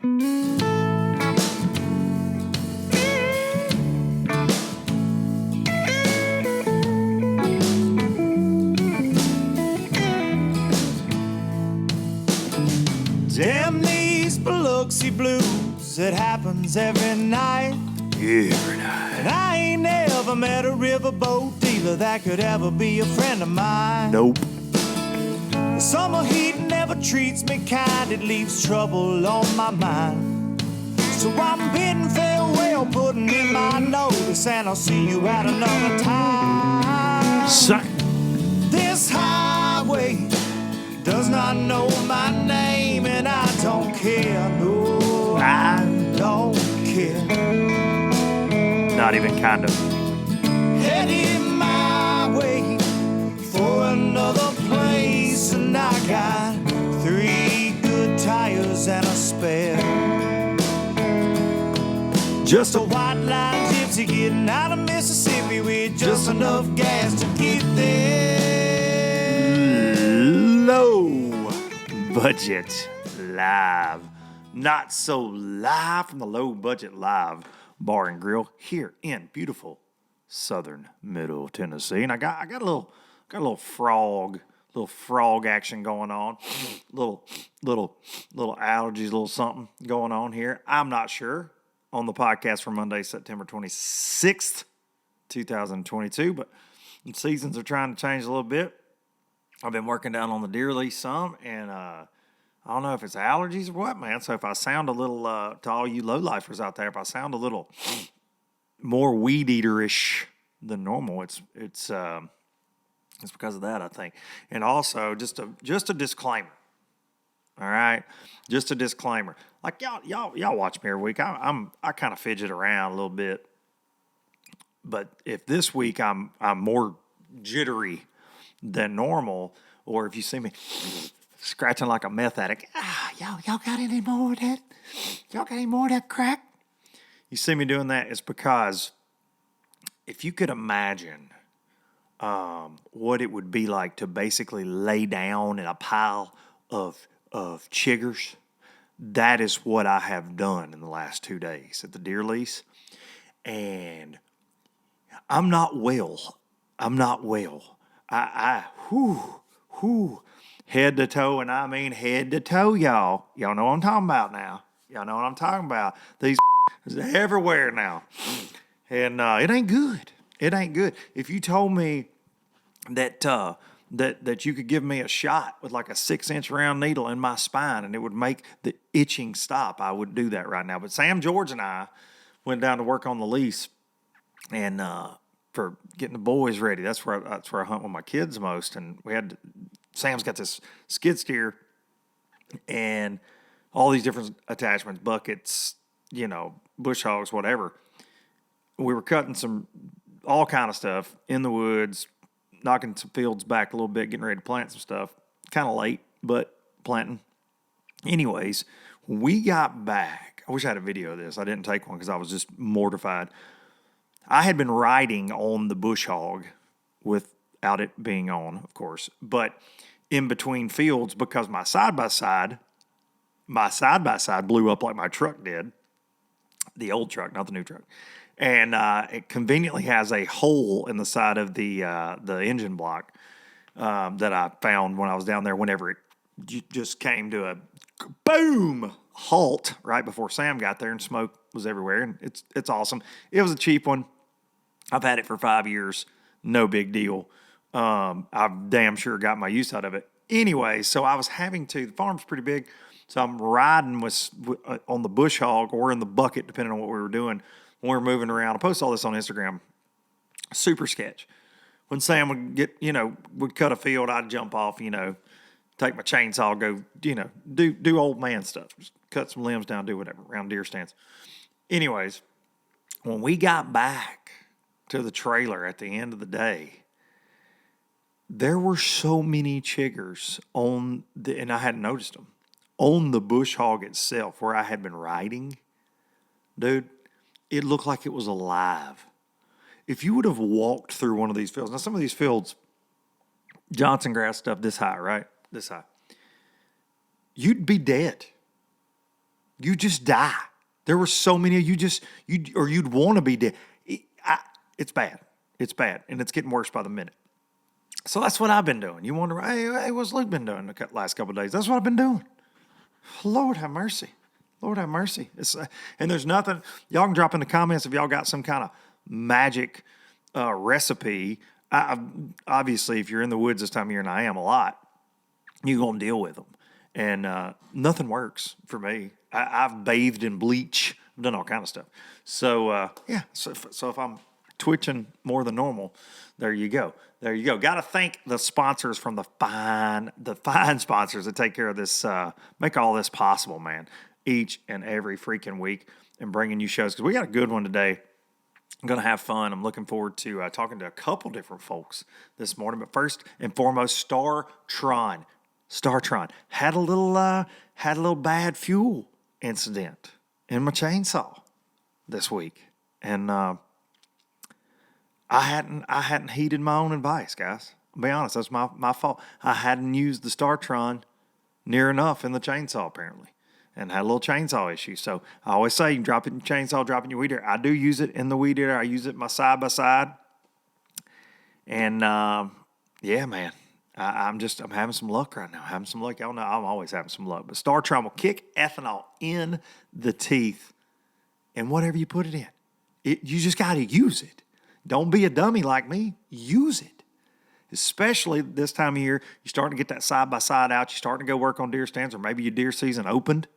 Damn these Biloxi blues, it happens every night. Every night. And I ain't never met a riverboat dealer that could ever be a friend of mine. Nope. The summer heat never treats me kind, it leaves trouble on my mind. So I'm bidding farewell, putting in my notice, and I'll see you at another time. Suck. This highway does not know my name, and I don't care. No, I don't care. Not even kind of. Headed my way for another place, and I got 3 good tires and a spare. Just a white line gypsy getting out of Mississippi with just enough gas to get there. Low budget live. Not so live from the Low Budget Live Bar and Grill here in beautiful southern Middle Tennessee. And I got a little frog action going on. Little allergies, little something going on here. I'm not sure on the podcast for Monday, September 26th, 2022, but the seasons are trying to change a little bit. I've been working down on the deer lease some, and I don't know if it's allergies or what, man. So if I sound a little, to all you lowlifers out there, if I sound a little more weed eater-ish than normal, it's because of that, I think. And also, just a disclaimer. All right, just a disclaimer. Like y'all watch me every week. I kind of fidget around a little bit, but if this week I'm more jittery than normal, or if you see me scratching like a meth addict, y'all got any more of that? Y'all got any more of that crack? You see me doing that, it's because if you could imagine what it would be like to basically lay down in a pile of chiggers, that is what I have done in the last 2 days at the deer lease. And I'm not well. Head to toe, and I mean head to toe, y'all. Y'all know what I'm talking about now. Y'all know what I'm talking about. These is everywhere now. And it ain't good. It ain't good. If you told me that you could give me a shot with like a 6-inch round needle in my spine and it would make the itching stop, I would do that right now. But Sam, George, and I went down to work on the lease, and for getting the boys ready. That's where I hunt with my kids most. And Sam's got this skid steer and all these different attachments, buckets, bush hogs, whatever. We were cutting all kind of stuff in the woods, knocking some fields back a little bit, getting ready to plant some stuff. Kind of late, but planting. Anyways, we got back. I wish I had a video of this. I didn't take one because I was just mortified. I had been riding on the bush hog without it being on, of course, but in between fields because my side-by-side blew up like my truck did. The old truck, not the new truck. And it conveniently has a hole in the side of the engine block that I found when I was down there whenever it just came to a boom halt right before Sam got there, and smoke was everywhere. And it's awesome. It was a cheap one. I've had it for 5 years. No big deal. I've damn sure got my use out of it. Anyway, so I was the farm's pretty big, so I'm riding on the bush hog or in the bucket, depending on what we were doing when we were moving around. I post all this on Instagram. Super sketch. When Sam would cut a field, I'd jump off, take my chainsaw, go, do old man stuff. Just cut some limbs down, do whatever, around deer stands. Anyways, when we got back to the trailer at the end of the day, there were so many chiggers and I hadn't noticed them, on the bush hog itself where I had been riding. Dude, it looked like it was alive. If you would have walked through one of these fields, now some of these fields, Johnson grass stuff this high, right? This high. You'd be dead. You just die. There were so many of you'd want to be dead. It's bad. It's bad, and it's getting worse by the minute. So that's what I've been doing. You wonder, hey, what's Luke been doing the last couple of days? That's what I've been doing. Lord have mercy. Lord have mercy. And there's nothing. Y'all can drop in the comments if y'all got some kind of magic recipe. Obviously, if you're in the woods this time of year, and I am a lot, you're going to deal with them. And nothing works for me. I've bathed in bleach. I've done all kind of stuff. So, So if I'm twitching more than normal, there you go. There you go. Got to thank the sponsors from the fine sponsors that take care of this, make all this possible, man, each and every freaking week and bringing you shows. Because we got a good one today. I'm going to have fun. I'm looking forward to talking to a couple different folks this morning. But first and foremost, StarTron had a little bad fuel incident in my chainsaw this week, and I hadn't heeded my own advice, guys. I'll be honest, that's my fault. I hadn't used the StarTron near enough in the chainsaw apparently, and had a little chainsaw issue. So I always say, you drop it in your chainsaw, drop it in your weed eater. I do use it in the weed eater. I use it in my side by side, and yeah, man. I'm having some luck right now. Having some luck. Y'all know I'm always having some luck. But StarTron will kick ethanol in the teeth and whatever you put it in. You just got to use it. Don't be a dummy like me. Use it. Especially this time of year, you're starting to get that side-by-side out. You're starting to go work on deer stands, or maybe your deer season opened.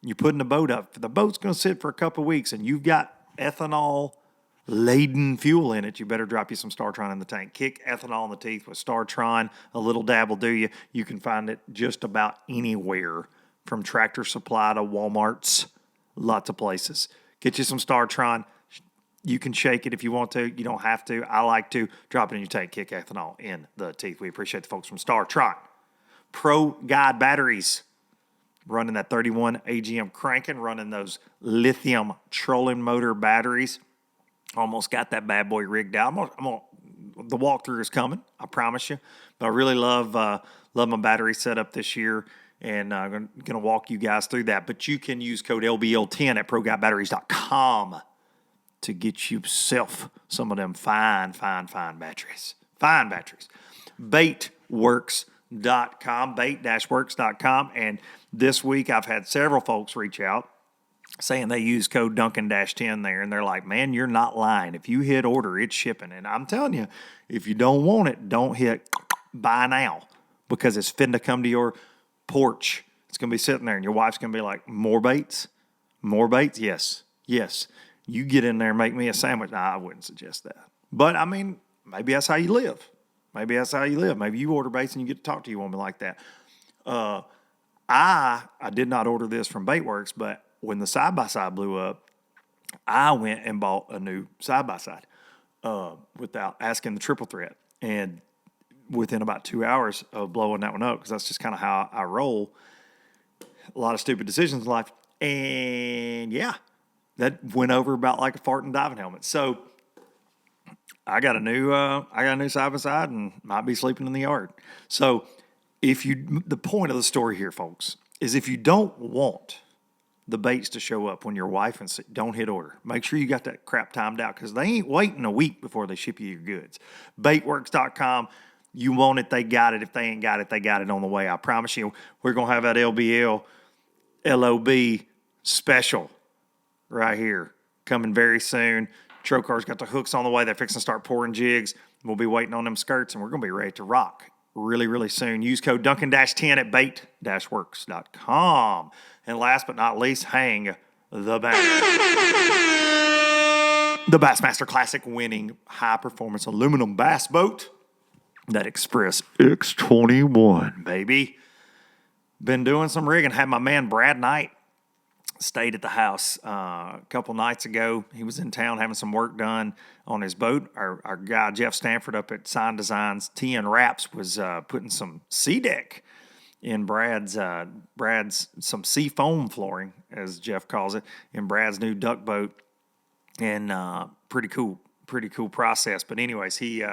You're putting the boat up. The boat's going to sit for a couple of weeks, and you've got ethanol-laden fuel in it. You better drop you some StarTron in the tank. Kick ethanol in the teeth with StarTron. A little dab will do you. You can find it just about anywhere, from Tractor Supply to Walmart's, lots of places. Get you some StarTron. You can shake it if you want to. You don't have to. I like to. Drop it in your tank. Kick ethanol in the teeth. We appreciate the folks from StarTron. Pro Guide batteries. Running that 31 AGM cranking. Running those lithium trolling motor batteries. Almost got that bad boy rigged out. The walkthrough is coming. I promise you. But I really love my battery setup this year. And I'm going to walk you guys through that. But you can use code LBL10 at ProGuideBatteries.com to get yourself some of them fine batteries. Fine batteries. Baitworks.com, bait-works.com. And this week I've had several folks reach out saying they use code Duncan-10 there. And they're like, man, you're not lying. If you hit order, it's shipping. And I'm telling you, if you don't want it, don't hit buy now, because it's finna come to your porch. It's going to be sitting there and your wife's going to be like, more baits? More baits? Yes. You get in there and make me a sandwich. Nah, I wouldn't suggest that. But, I mean, maybe that's how you live. Maybe you order baits and you get to talk to your woman like that. I did not order this from Baitworks, but when the side-by-side blew up, I went and bought a new side-by-side without asking the triple threat. And within about 2 hours of blowing that one up, because that's just kind of how I roll, a lot of stupid decisions in life. And, yeah. That went over about like a fart and diving helmet. So I got a new side by side and might be sleeping in the yard. So the point of the story here, folks, is if you don't want the baits to show up when your wife and don't hit order, make sure you got that crap timed out, because they ain't waiting a week before they ship you your goods. Baitworks.com. You want it, they got it. If they ain't got it, they got it on the way. I promise you, we're gonna have that LBL LOB special right here, coming very soon. Trocar's got the hooks on the way. They're fixing to start pouring jigs. We'll be waiting on them skirts, and we're going to be ready to rock really, really soon. Use code Duncan-10 at bait-works.com. And last but not least, hang the banner. The Bassmaster Classic winning high-performance aluminum bass boat. That Express X21, baby. Been doing some rigging. Had my man Brad Knight stayed at the house a couple nights ago. He was in town having some work done on his boat. Our guy, Jeff Stanford, up at Sign Designs, TN Wraps, was putting some sea deck in Brad's some sea foam flooring, as Jeff calls it, in Brad's new duck boat. And pretty cool process. But anyways, he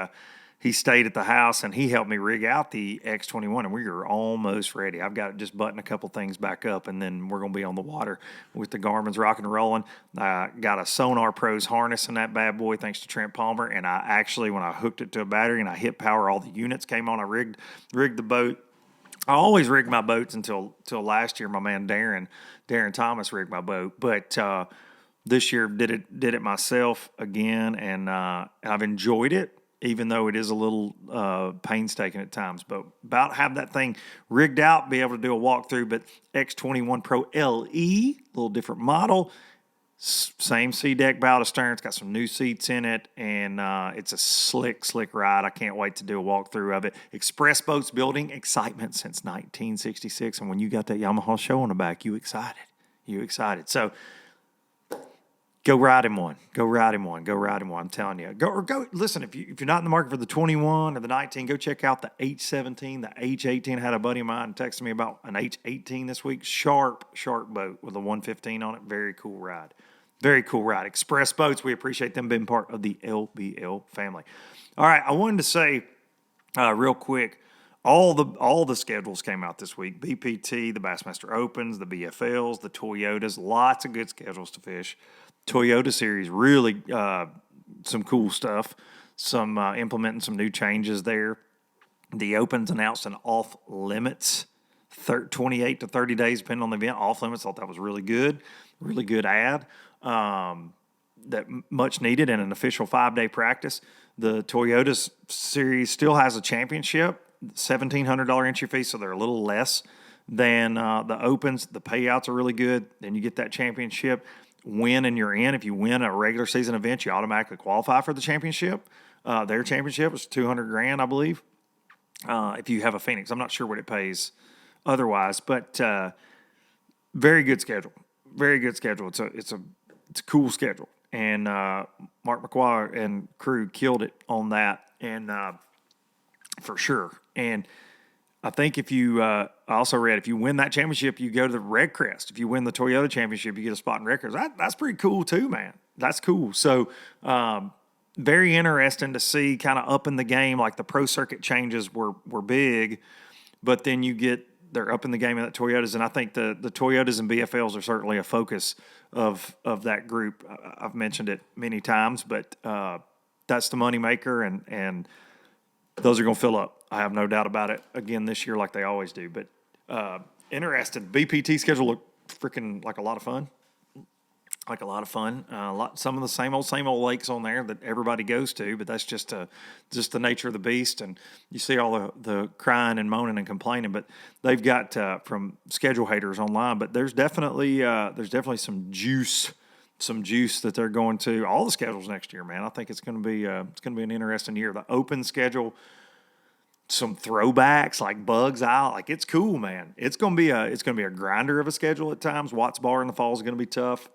he stayed at the house and he helped me rig out the X21, and we are almost ready. I've got just button a couple things back up, and then we're going to be on the water with the Garmin's rocking and rolling. I got a Sonar Pros harness in that bad boy, thanks to Trent Palmer. And I actually, when I hooked it to a battery and I hit power, all the units came on. I rigged the boat. I always rigged my boats until last year. My man Darren Thomas rigged my boat, but this year did it myself again, and I've enjoyed it, even though it is a little painstaking at times. But about to have that thing rigged out, be able to do a walkthrough. But X21 Pro LE, a little different model. Same sea deck bow to stern. It's got some new seats in it, and it's a slick ride. I can't wait to do a walkthrough of it. Express boats building excitement since 1966, and when you got that Yamaha show on the back, you excited. So go ride him one. I'm telling you. Go. Listen, if you're not in the market for the 21 or the 19, go check out the H17, the H18. I had a buddy of mine texting me about an H18 this week. Sharp boat with a 115 on it. Very cool ride. Express Boats, we appreciate them being part of the LBL family. All right, I wanted to say real quick, all the schedules came out this week. BPT, the Bassmaster Opens, the BFLs, the Toyotas, lots of good schedules to fish. Toyota Series, really some cool stuff. Some implementing some new changes there. The Opens announced an off limits, 28 to 30 days, depending on the event. Off limits, thought that was really good ad. That much needed in an official 5-day practice. The Toyota Series still has a championship, $1,700 entry fee, so they're a little less than the Opens. The payouts are really good. Then you get that championship. Win and you're in. If you win a regular season event, you automatically qualify for the championship. Their championship is $200,000, I believe. If you have a Phoenix, I'm not sure what it pays otherwise, but very good schedule. It's a cool schedule, and Mark McQuarrie and crew killed it on that, and for sure. And I think if you, I also read, if you win that championship, you go to the Red Crest. If you win the Toyota championship, you get a spot in Red Crest. That's pretty cool too, man. That's cool. So, very interesting to see kind of up in the game. Like the pro circuit changes were big, but then they're up in the game in that Toyotas. And I think the Toyotas and BFLs are certainly a focus of that group. I've mentioned it many times, but that's the moneymaker, and those are going to fill up. I have no doubt about it again this year, like they always do. But interesting. BPT schedule looked freaking like a lot of fun. Some of the same old lakes on there that everybody goes to, but that's just the nature of the beast. And you see all the crying and moaning and complaining, but they've got from schedule haters online. But there's definitely some juice that they're going to all the schedules next year, man. I think it's going to be an interesting year. The Open schedule, some throwbacks like Bugs Isle, like it's cool, man. It's going to be a grinder of a schedule at times. Watts Bar in the fall is going to be tough.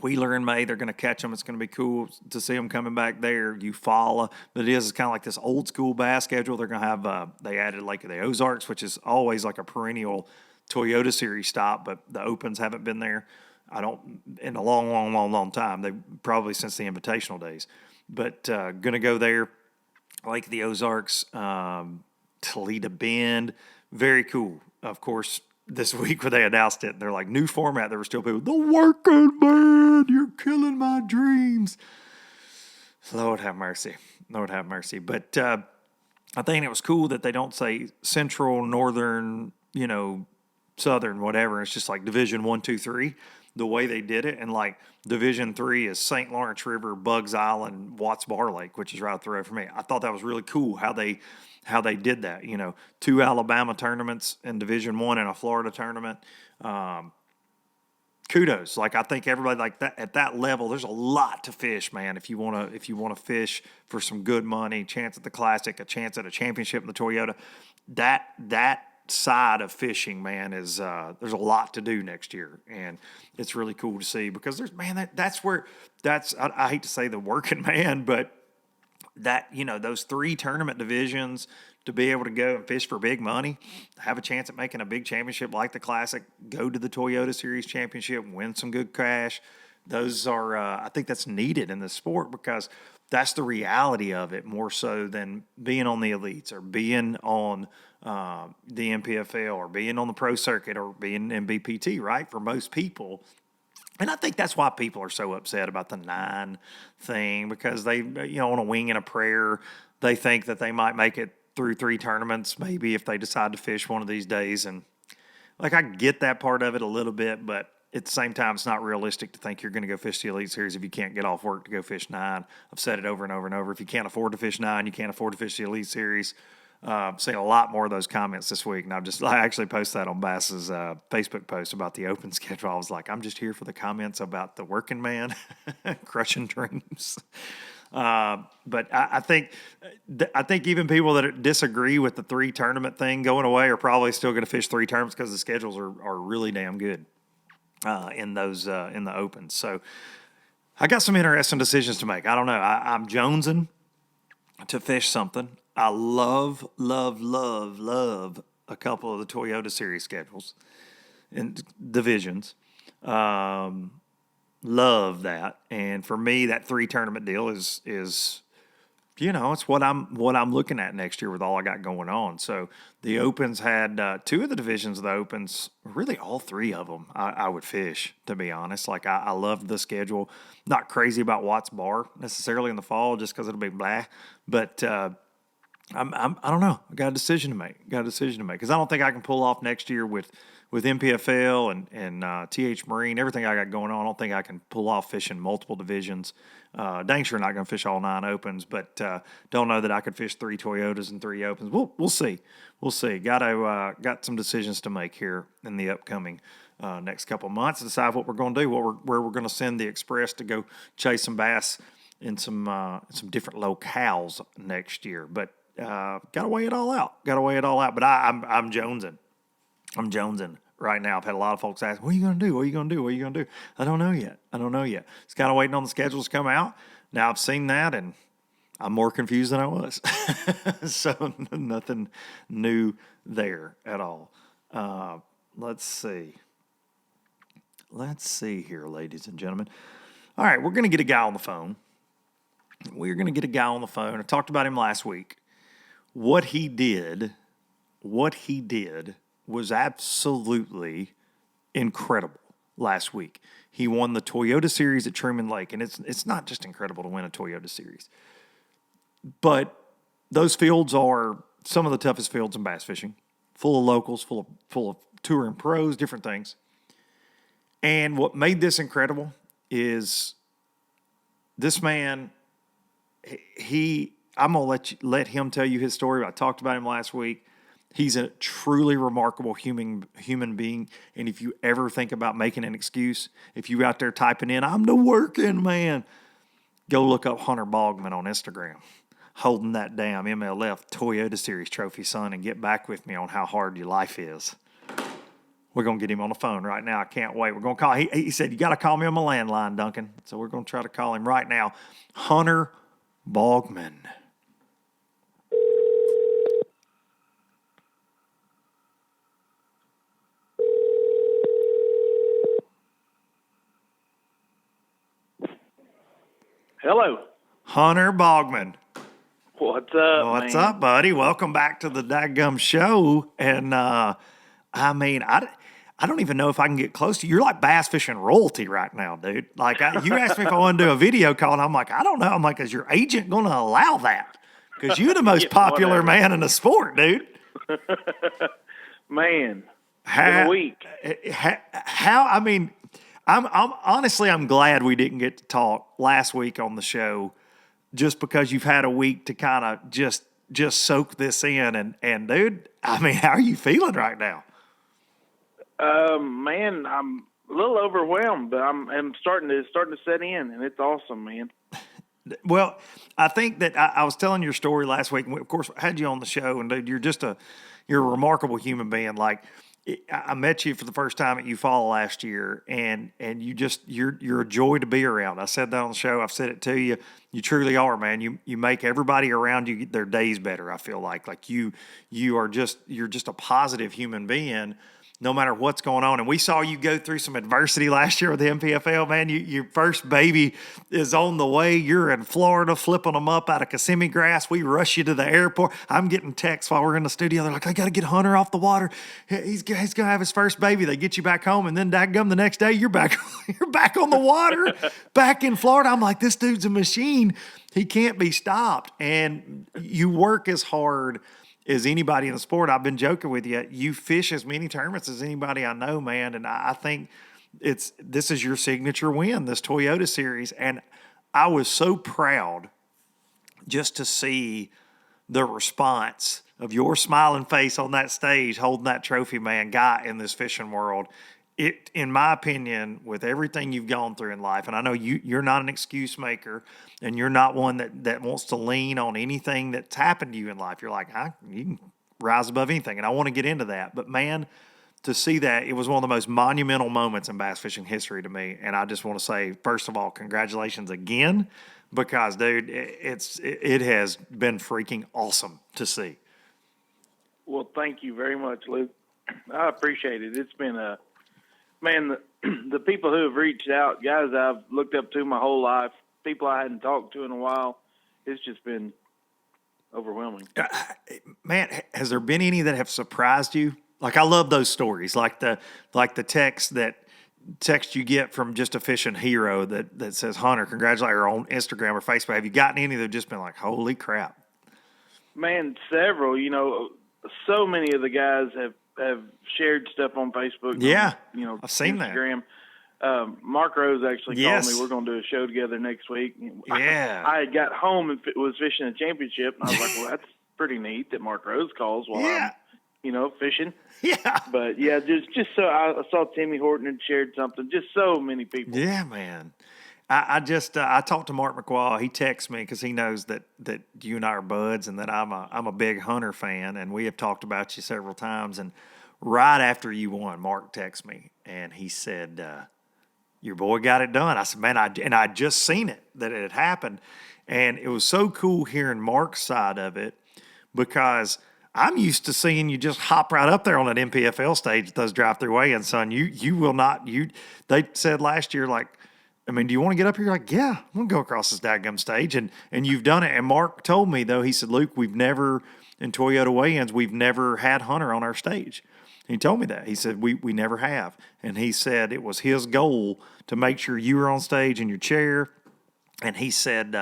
Wheeler in May, they're going to catch them. It's going to be cool to see them coming back there. Eufaula, but it's kind of like this old school bass schedule. They're going to have they added Lake of the Ozarks, which is always like a perennial Toyota Series stop, but the Opens haven't been there. In a long time. They probably since the Invitational days, but going to go there. Lake of the Ozarks, Toledo Bend, very cool. Of course, this week when they announced it, they're like, new format. There were still people, the working man, you're killing my dreams. Lord have mercy. But I think it was cool that they don't say central, northern, southern, whatever. It's just like Division 1, 2, 3, the way they did it. And like Division 3 is St. Lawrence River, Bugs Island, Watts Bar Lake, which is right up the road for me. I thought that was really cool how they did that. 2 Alabama tournaments in Division 1 and a Florida tournament. Kudos. Like I think everybody like that at that level, there's a lot to fish, man. If you want to fish for some good money, chance at the Classic, a chance at a championship in the Toyota, that side of fishing, man, is there's a lot to do next year, and it's really cool to see because I hate to say the working man, but that those 3 tournament divisions, to be able to go and fish for big money, have a chance at making a big championship like the Classic, go to the Toyota Series Championship, win some good cash. Those are I think that's needed in the sport because that's the reality of it, more so than being on the elites or being on the NPFL or being on the pro circuit or being in BPT, right? For most people. And I think that's why people are so upset about the 9 thing, because they, on a wing and a prayer, they think that they might make it through 3 tournaments, maybe if they decide to fish one of these days. And like, I get that part of it a little bit, but at the same time, it's not realistic to think you're going to go fish the Elite Series if you can't get off work to go fish 9. I've said it over and over and over. If you can't afford to fish 9, you can't afford to fish the Elite Series. I've seen a lot more of those comments this week, and I actually posted that on Bass's Facebook post about the open schedule. I was like, I'm just here for the comments about the working man crushing dreams. But I think even people that disagree with the 3 tournament thing going away are probably still going to fish 3 tournaments because the schedules are really damn good in the opens. So I got some interesting decisions to make. I don't know. I'm jonesing to fish something. I love a couple of the Toyota Series schedules and divisions. Love that. And for me, that 3 tournament deal is it's what I'm looking at next year with all I got going on. So the Opens had 2 of the divisions of the Opens, really all 3 of them I would fish, to be honest. Like, I loved the schedule. Not crazy about Watts Bar necessarily in the fall just because it'll be blah. But I don't know. I got a decision to make. Because I don't think I can pull off next year with MPFL and TH Marine, everything I got going on. I don't think I can pull off fishing multiple divisions. Dang sure not going to fish all 9 opens, but don't know that I could fish 3 Toyotas and 3 opens. We'll see. Got some decisions to make here in the upcoming next couple of months to decide what we're going to do, where we're going to send the Express to go chase some bass in some different locales next year. But got to weigh it all out. But I'm jonesing. Right now. I've had a lot of folks ask, what are you going to do? I don't know yet. It's kind of waiting on the schedules to come out. Now I've seen that, and I'm more confused than I was. So nothing new there at all. Let's see here, ladies and gentlemen. All right, we're going to get a guy on the phone. I talked about him last week. What he did was absolutely incredible last week. He won the Toyota Series at Truman Lake, and it's not just incredible to win a Toyota Series, but those fields are some of the toughest fields in bass fishing, full of locals, full of touring pros, different things. And what made this incredible is this man. I'm gonna let him tell you his story. I talked about him last week. He's a truly remarkable human being. And if you ever think about making an excuse, if you out there typing in, I'm the working man, go look up Hunter Baughman on Instagram, holding that damn MLF Toyota Series trophy, son, and get back with me on how hard your life is. We're going to get him on the phone right now. I can't wait. We're going to call. He said, you got to call me on my landline, Duncan. So we're going to try to call him right now. Hunter Baughman. Hello. Hunter Baughman. What's up, What's man? up, buddy? Welcome back to the dadgum show. And, I don't even know if I can get close to you. You're like bass fishing royalty right now, dude. Like, you asked me if I want to do a video call, and I'm like, I don't know. I'm like, is your agent going to allow that? Because you're the most popular man in the sport, dude. Man, it's been a week. I'm honestly, I'm glad we didn't get to talk last week on the show, just because you've had a week to kind of just soak this in. And dude, I mean, how are you feeling right now? Man, I'm a little overwhelmed, but I'm starting to set in, and it's awesome, man. Well, I think that I was telling your story last week, and we, of course, had you on the show, and dude, you're a remarkable human being. Like, I met you for the first time at Eufaula last year, and you're a joy to be around. I said that on the show. I've said it to you. You truly are, man. You make everybody around you their days better. I feel like you're just a positive human being. no matter what's going on. And we saw you go through some adversity last year with the MPFL, man. Your first baby is on the way. You're in Florida flipping them up out of Kissimmee grass. We rush you to the airport. I'm getting texts while we're in the studio. They're like, I got to get Hunter off the water. He's going to have his first baby. They get you back home, and then dadgum, the next day you're back on the water, back in Florida. I'm like, this dude's a machine. He can't be stopped. And you work as hard as anybody in the sport. I've been joking with you. You fish as many tournaments as anybody I know, man. And I think this is your signature win, this Toyota Series. And I was so proud just to see the response of your smiling face on that stage, holding that trophy, man, guy in this fishing world. It, in my opinion, with everything you've gone through in life, and I know you're not an excuse maker, and you're not one that wants to lean on anything that's happened to you in life. You're like, you can rise above anything, and I want to get into that. But, man, to see that, it was one of the most monumental moments in bass fishing history to me, and I just want to say, first of all, congratulations again, because, dude, it has been freaking awesome to see. Well, thank you very much, Luke. I appreciate it. It's been man, the people who have reached out, guys I've looked up to my whole life, people I hadn't talked to in a while, it's just been overwhelming. Man, has there been any that have surprised you? Like, I love those stories, like the text you get from just a fishing hero that says, Hunter, congratulations, or on Instagram or Facebook. Have you gotten any that have just been like, holy crap? Man, several. So many of the guys have shared stuff on Facebook. Yeah, I've seen Instagram. Mark Rose actually called me. We're going to do a show together next week. Yeah. I had got home and was fishing a championship, and I was like, well, that's pretty neat that Mark Rose calls while I'm, fishing. Yeah. But, yeah, just so I saw Timmy Horton had shared something. Just so many people. Yeah, man. I talked to Mark McQuall. He texts me because he knows that you and I are buds and that I'm a big Hunter fan, and we have talked about you several times. And right after you won, Mark texted me and he said, "Your boy got it done." I said, "Man, I'd just seen it that it had happened," and it was so cool hearing Mark's side of it because I'm used to seeing you just hop right up there on that MPFL stage at those drive-through weigh-ins, son. You will not. They said last year, like, I mean, do you want to get up here? You're like, yeah, I'm going to go across this dadgum stage. And you've done it. And Mark told me, though, he said, Luke, in Toyota weigh-ins, we've never had Hunter on our stage. And he told me that. He said, we never have. And he said it was his goal to make sure you were on stage in your chair. And he said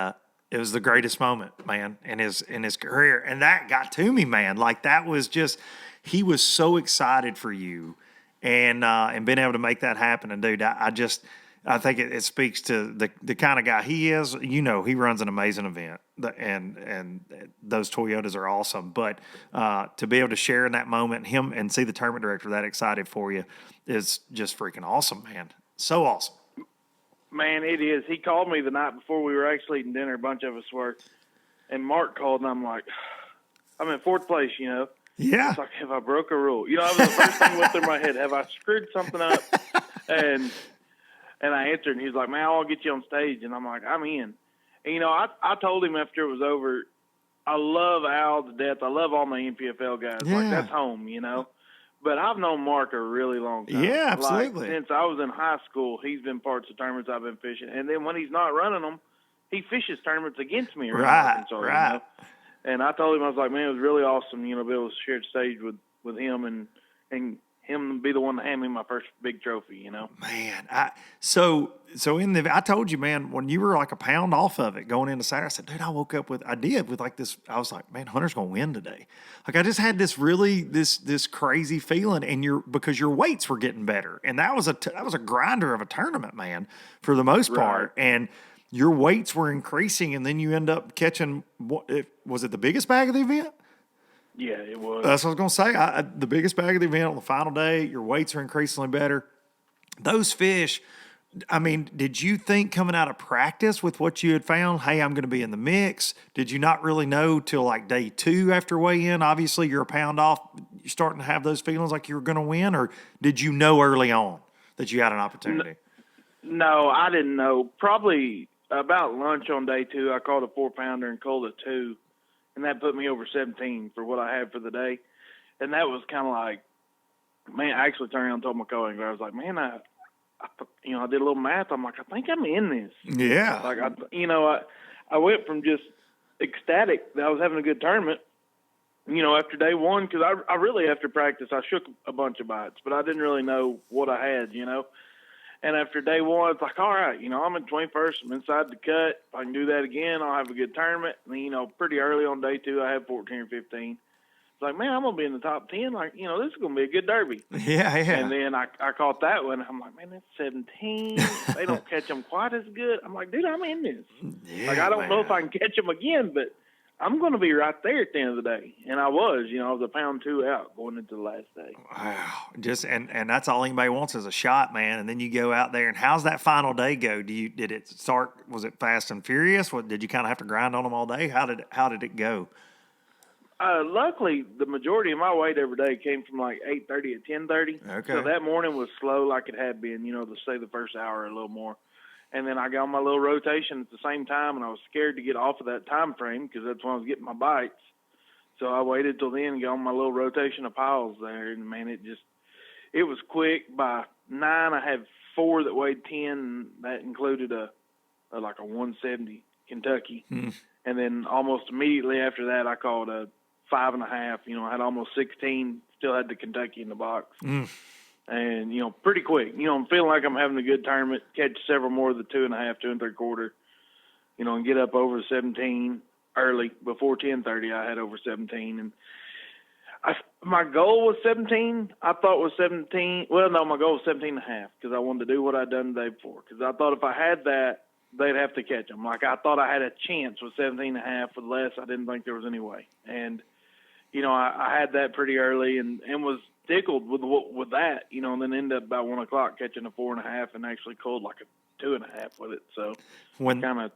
it was the greatest moment, man, in his career. And that got to me, man. Like, that was just, he was so excited for you and being able to make that happen. And, dude, I think it speaks to the kind of guy he is. He runs an amazing event, and those Toyotas are awesome. But to be able to share in that moment, him and see the tournament director that excited for you is just freaking awesome, man. So awesome. Man, it is. He called me the night before we were actually eating dinner. A bunch of us were, and Mark called, and I'm like, I'm in fourth place, Yeah. It's like, have I broke a rule? That was the first thing that went through my head. Have I screwed something up? And I answered, and he's like, man, I'll get you on stage. And I'm like, I'm in. And, I told him after it was over, I love Al to death. I love all my NPFL guys. Yeah. Like, that's home, But I've known Mark a really long time. Yeah, absolutely. Like, since I was in high school, he's been parts of tournaments I've been fishing. And then when he's not running them, he fishes tournaments against me around Arkansas. Right. And I told him, I was like, man, it was really awesome, to be able to share the stage with him and him be the one to hand me my first big trophy, Man, I told you, man, when you were like a pound off of it going into Saturday, I said, dude, I woke up with like this. I was like, man, Hunter's going to win today. Like, I just had this really, this crazy feeling, and because your weights were getting better. And that was a grinder of a tournament, man, for the most part. And your weights were increasing, and then you end up catching, was it the biggest bag of the event? Yeah, it was. That's what I was going to say. The biggest bag of the event on the final day, your weights are increasingly better. Those fish, I mean, did you think coming out of practice with what you had found, hey, I'm going to be in the mix? Did you not really know till like day 2 after weigh-in? Obviously, you're a pound off. You're starting to have those feelings like you were going to win, or did you know early on that you had an opportunity? No, I didn't know. Probably about lunch on day 2, I caught a 4-pounder and culled a 2. And that put me over 17 for what I had for the day. And that was kind of like, man, I actually turned around and told my co-angler, I was like, man, I did a little math. I'm like, I think I'm in this. Yeah. Like, I went from just ecstatic that I was having a good tournament, after day one, because I really, after practice, I shook a bunch of bites, but I didn't really know what I had, And after day one, it's like, all right, I'm in 21st. I'm inside the cut. If I can do that again, I'll have a good tournament. And then, pretty early on day two, I had 14 or 15. It's like, man, I'm going to be in the top 10. Like, this is going to be a good derby. Yeah. And then I caught that one. I'm like, man, that's 17. They don't catch them quite as good. I'm like, dude, I'm in this. Yeah, like, I don't know if I can catch them again, but I'm going to be right there at the end of the day. And I was, I was a pound 2 out going into the last day. Wow. Just, and that's all anybody wants is a shot, man. And then you go out there, and how's that final day go? Did it start, was it fast and furious? Did you kind of have to grind on them all day? How did it go? Luckily, the majority of my weight every day came from like 8:30 to 10:30. Okay. So that morning was slow like it had been, to say the first hour a little more. And then I got on my little rotation at the same time, and I was scared to get off of that time frame because that's when I was getting my bites. So I waited till then and got on my little rotation of piles there. And, man, it was quick. By 9, I had 4 that weighed 10, and that included a 170 Kentucky. And then almost immediately after that, I caught a 5.5. I had almost 16, still had the Kentucky in the box. And, pretty quick. I'm feeling like I'm having a good tournament, catch several more of the 2.5, 2 3/4, and get up over 17 early. Before 10:30, I had over 17. And my goal was 17. I thought was 17. Well, no, my goal was 17.5 because I wanted to do what I'd done the day before. Because I thought if I had that, they'd have to catch them. Like, I thought I had a chance with 17.5. With less, I didn't think there was any way. And, I had that pretty early and was tickled with that, and then ended up about 1 o'clock catching a 4.5 and actually called like a 2.5 with it. So kind of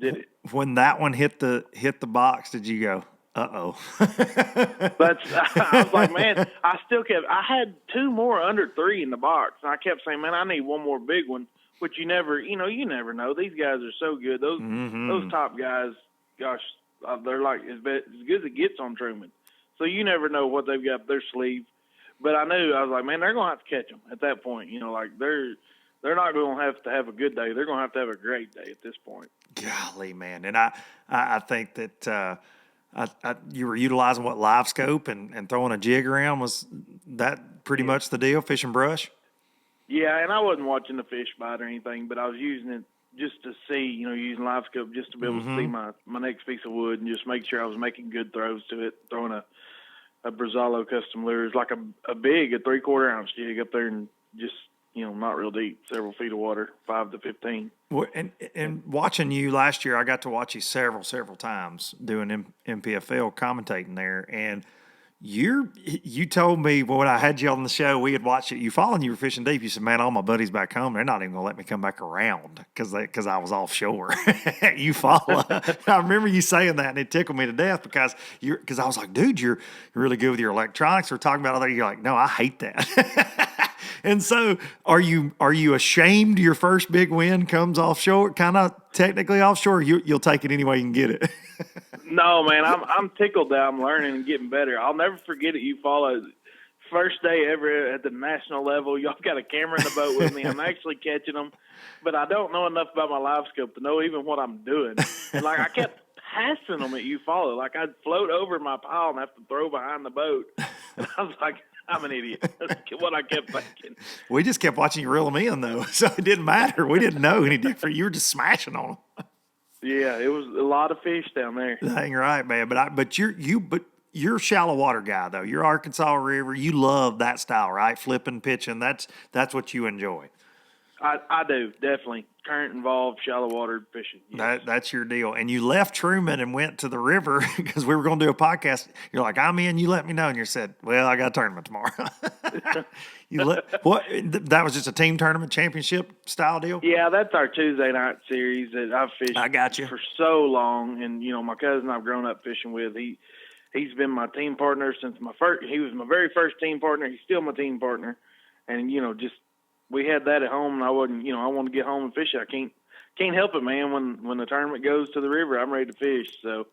did it. When that one hit the box, did you go, uh-oh? I was like, man, I had 2 more under 3 in the box. And I kept saying, man, I need one more big one, which you never know. These guys are so good. Those top guys, gosh, they're like as good as it gets on Truman. So you never know what they've got up their sleeve. But I was like, man, they're going to have to catch them at that point. They're not going to have a good day. They're going to have a great day at this point. Golly, man. And I think that you were utilizing live scope and throwing a jig around. Was that pretty much the deal, fishing brush? Yeah, and I wasn't watching the fish bite or anything, but I was using it just to see, using live scope just to be able to see my next piece of wood and just make sure I was making good throws to it, throwing a Brazalo custom lures, like a big, a 3/4 ounce jig up there and just, not real deep, several feet of water, 5 to 15. Well, and watching you last year, I got to watch you several times doing MPFL commentating there, and you told me when I had you on the show, we had watched it. You following, you were fishing deep. You said, "Man, all my buddies back home, they're not even gonna let me come back around because I was offshore." You follow. I remember you saying that, and it tickled me to death because I was like, "Dude, you're really good with your electronics." We're talking about other. You're like, "No, I hate that." And so, are you ashamed your first big win comes offshore? Kind of technically offshore. You'll take it any way you can get it. No, man, I'm tickled that I'm learning and getting better. I'll never forget it. You follow first day ever at the national level. Y'all got a camera in the boat with me. I'm actually catching them, but I don't know enough about my live scope to know even what I'm doing. And I kept passing them at you follow. Like I'd float over my pile and have to throw behind the boat. And I was like, I'm an idiot. That's what I kept thinking. We just kept watching you reel them in, though, so it didn't matter. We didn't know any different. You were just smashing on them. Yeah, it was a lot of fish down there. Dang right, man. But you're a shallow water guy, though. You're Arkansas River. You love that style, right? Flipping, pitching. That's what you enjoy. I do, definitely. Current involved, shallow water fishing. Yes. That's your deal. And you left Truman and went to the river because we were going to do a podcast. You're like, I'm in, you let me know. And you said, well, I got a tournament tomorrow. What? That was just a team tournament championship style deal? Yeah, that's our Tuesday night series that I've fished I got you. for so long. And, my cousin I've grown up fishing with, he's been my team partner since he was my very first team partner. He's still my team partner. And, we had that at home, and I wasn't, I wanted to get home and fish. I can't help it, man. When the tournament goes to the river, I'm ready to fish. So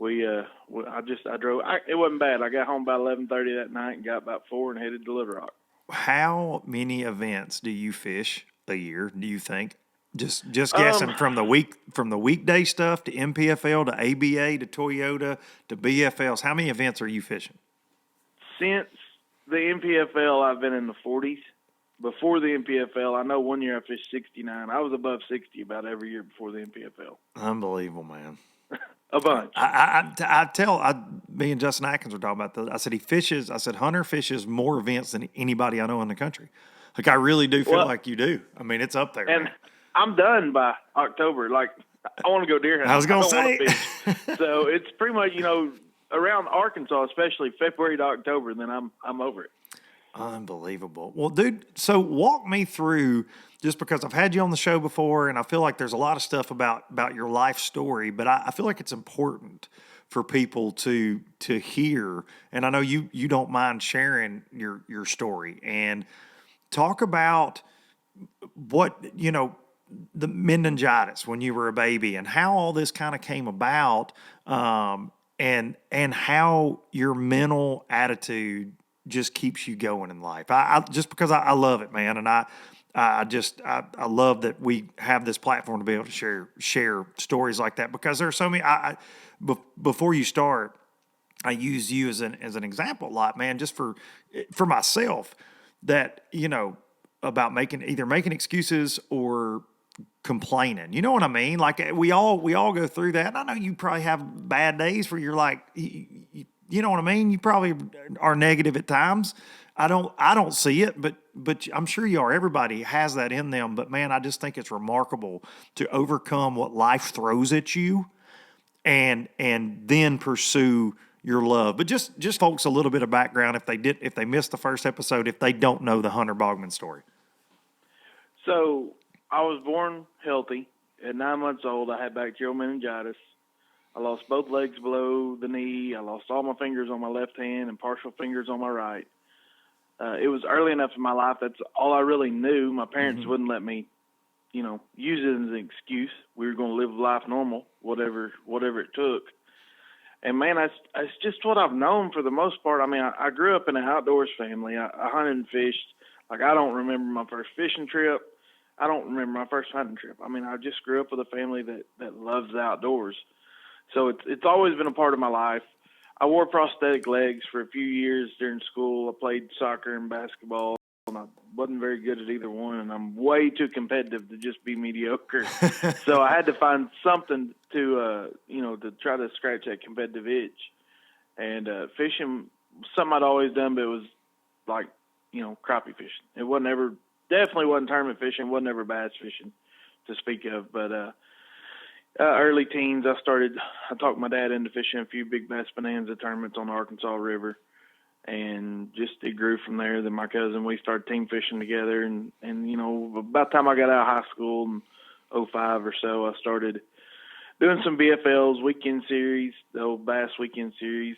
I drove. It wasn't bad. I got home about 11:30 that night and got about 4 and headed to Little Rock. How many events do you fish a year, do you think? Just guessing from the weekday stuff to MPFL to ABA to Toyota to BFLs. How many events are you fishing? Since the MPFL, I've been in the 40s. Before the MPFL, I know one year I fished 69. I was above 60 about every year before the MPFL. Unbelievable, man. A bunch. Me and Justin Atkins were talking about this. I said, Hunter fishes more events than anybody I know in the country. Like, I really do feel like you do. I mean, it's up there. And man. I'm done by October. Like, I want to go deer hunting. I was going to say. Fish. So it's pretty much, around Arkansas, especially February to October, then I'm over it. Unbelievable. Well, dude, so walk me through, just because I've had you on the show before, and I feel like there's a lot of stuff about your life story, but I feel like it's important for people to hear. And I know you don't mind sharing your story and talk about what, the meningitis when you were a baby and how all this kind of came about, and how your mental attitude just keeps you going in life. I just because I love it, man. And I love that we have this platform to be able to share stories like that, because there are so many. Before you start, I use you as an example a lot, man, just for myself, that, about making excuses or complaining. You know what I mean? Like, we all go through that. And I know you probably have bad days where you're like, you know what I mean? You probably are negative at times. I don't see it, but I'm sure you are. Everybody has that in them. But man, I just think it's remarkable to overcome what life throws at you and then pursue your love. But just folks, a little bit of background if they missed the first episode, if they don't know the Hunter Baughman story. So I was born healthy. At 9 months old, I had bacterial meningitis. I lost both legs below the knee. I lost all my fingers on my left hand and partial fingers on my right. It was early enough in my life. That's all I really knew. My parents wouldn't let me, use it as an excuse. We were going to live life normal, whatever it took. And man, it's just what I've known for the most part. I mean, I grew up in an outdoors family. I hunted and fished. Like, I don't remember my first fishing trip. I don't remember my first hunting trip. I mean, I just grew up with a family that loves the outdoors. So it's always been a part of my life. I wore prosthetic legs for a few years during school. I played soccer and basketball, and I wasn't very good at either one, and I'm way too competitive to just be mediocre. So I had to find something to try to scratch that competitive itch. And fishing, something I'd always done, but it was like, crappie fishing. It definitely wasn't tournament fishing, wasn't ever bass fishing to speak of, but early teens, I talked my dad into fishing a few big bass bonanza tournaments on the Arkansas River, and just it grew from there. Then my cousin, we started team fishing together, and about the time I got out of high school in 05 or so, I started doing some BFLs, weekend series, the old bass weekend series,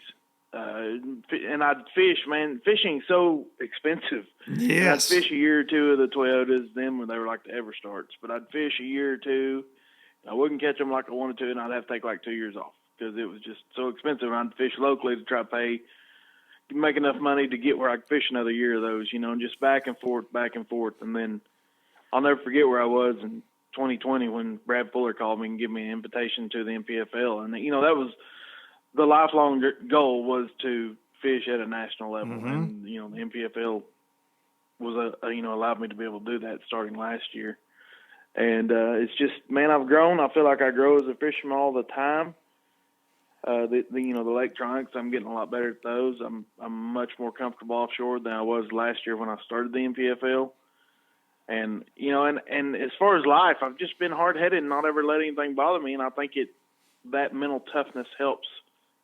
and I'd fish, man. Fishing's so expensive. Yes. I'd fish a year or two of the Toyotas, then when they were like the Everstarts, but I'd fish a year or two. I wouldn't catch them like I wanted to, and I'd have to take like 2 years off because it was just so expensive. I'd fish locally to try to make enough money to get where I could fish another year of those, and just back and forth. And then I'll never forget where I was in 2020 when Brad Fuller called me and gave me an invitation to the MPFL. And, that was the lifelong goal, was to fish at a national level. Mm-hmm. And, the MPFL was, allowed me to be able to do that starting last year. And it's just, man, I've grown. I feel like I grow as a fisherman all the time. The electronics, I'm getting a lot better at those. I'm much more comfortable offshore than I was last year when I started the MPFL. And and as far as life, I've just been hard-headed and not ever let anything bother me. And I think that mental toughness helps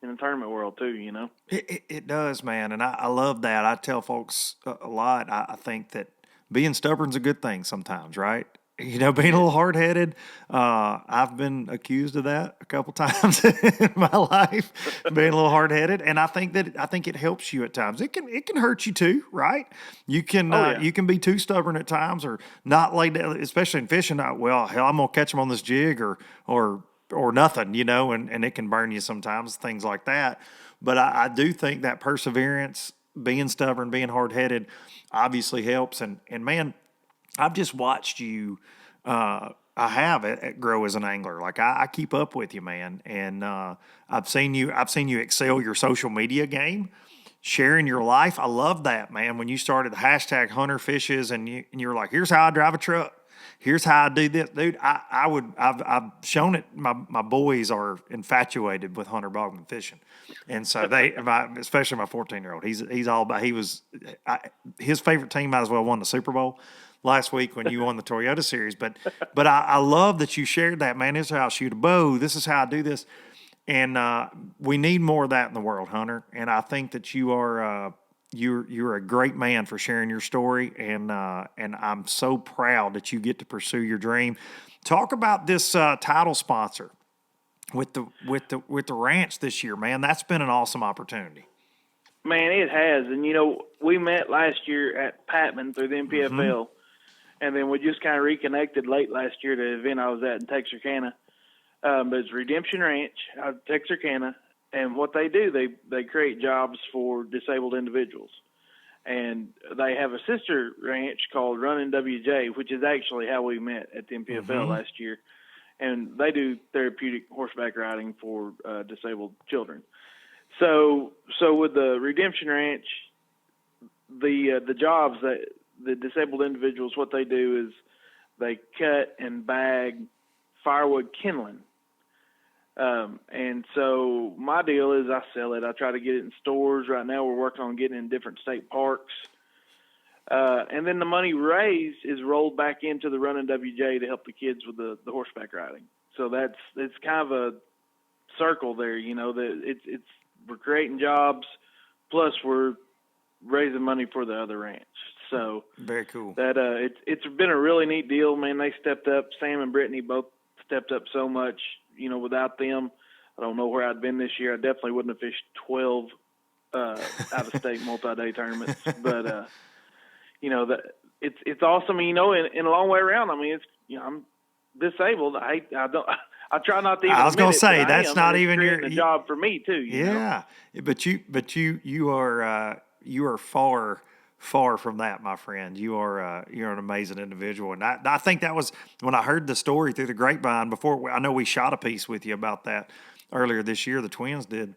in the tournament world too. It does, man, and I love that. I tell folks a lot. I think that being stubborn's a good thing sometimes, right? Being a little hard-headed. I've been accused of that a couple times in my life, being a little hard-headed, and I think it helps you at times. It can hurt you too, right? You can you can be too stubborn at times, or not lay down, especially in fishing. Hell, I'm gonna catch them on this jig, or or nothing, you know, and it can burn you sometimes, things like that. But I do think that perseverance, being stubborn, being hard headed, obviously helps. And man, I've just watched you. I have it grow as an angler. Like I keep up with you, man, and I've seen you. I've seen you excel your social media game, sharing your life. I love that, man. When you started the hashtag Hunter Fishes, and you're like, here's how I drive a truck. Here's how I do this, dude. I've shown it. My boys are infatuated with Hunter Baughman fishing, and so especially my 14-year-old. He's all about. His favorite team might as well won the Super Bowl last week when you won the Toyota Series. But I love that you shared that, man. This is how I shoot a bow. This is how I do this, and we need more of that in the world, Hunter. And I think that you are. You're a great man for sharing your story, and I'm so proud that you get to pursue your dream. Talk about this title sponsor with the ranch this year, man. That's been an awesome opportunity. Man, it has, and you know, we met last year at Patman through the MPFL, and then we just kind of reconnected late last year at an event I was at in Texarkana. But it's Redemption Ranch out of Texarkana. And what they do, they create jobs for disabled individuals. And they have a sister ranch called Running WJ, which is actually how we met at the MPFL last year. And they do therapeutic horseback riding for disabled children. So with the Redemption Ranch, the jobs that the disabled individuals, what they do is they cut and bag firewood kindling. And so my deal is I sell it. I try to get it in stores. Right now we're working on getting it in different state parks. And then the money raised is rolled back into the Running WJ to help the kids with the horseback riding. So it's kind of a circle there, you know, that we're creating jobs, plus we're raising money for the other ranch. So very cool. That it's been a really neat deal, man. They stepped up. Sam and Brittany both stepped up so much. You know, without them, I don't know where I'd been this year. I definitely wouldn't have fished 12 out-of-state multi-day tournaments. But you know, it's awesome. You know, in a long way around. I mean, it's, you know, I'm disabled. I try not to even. I was going to say that's not even a job for me too. You know? But you are far from that, my friend. You're an amazing individual, and I think that was when I heard the story through the grapevine. Before I know we shot a piece with you about that earlier this year. The twins did,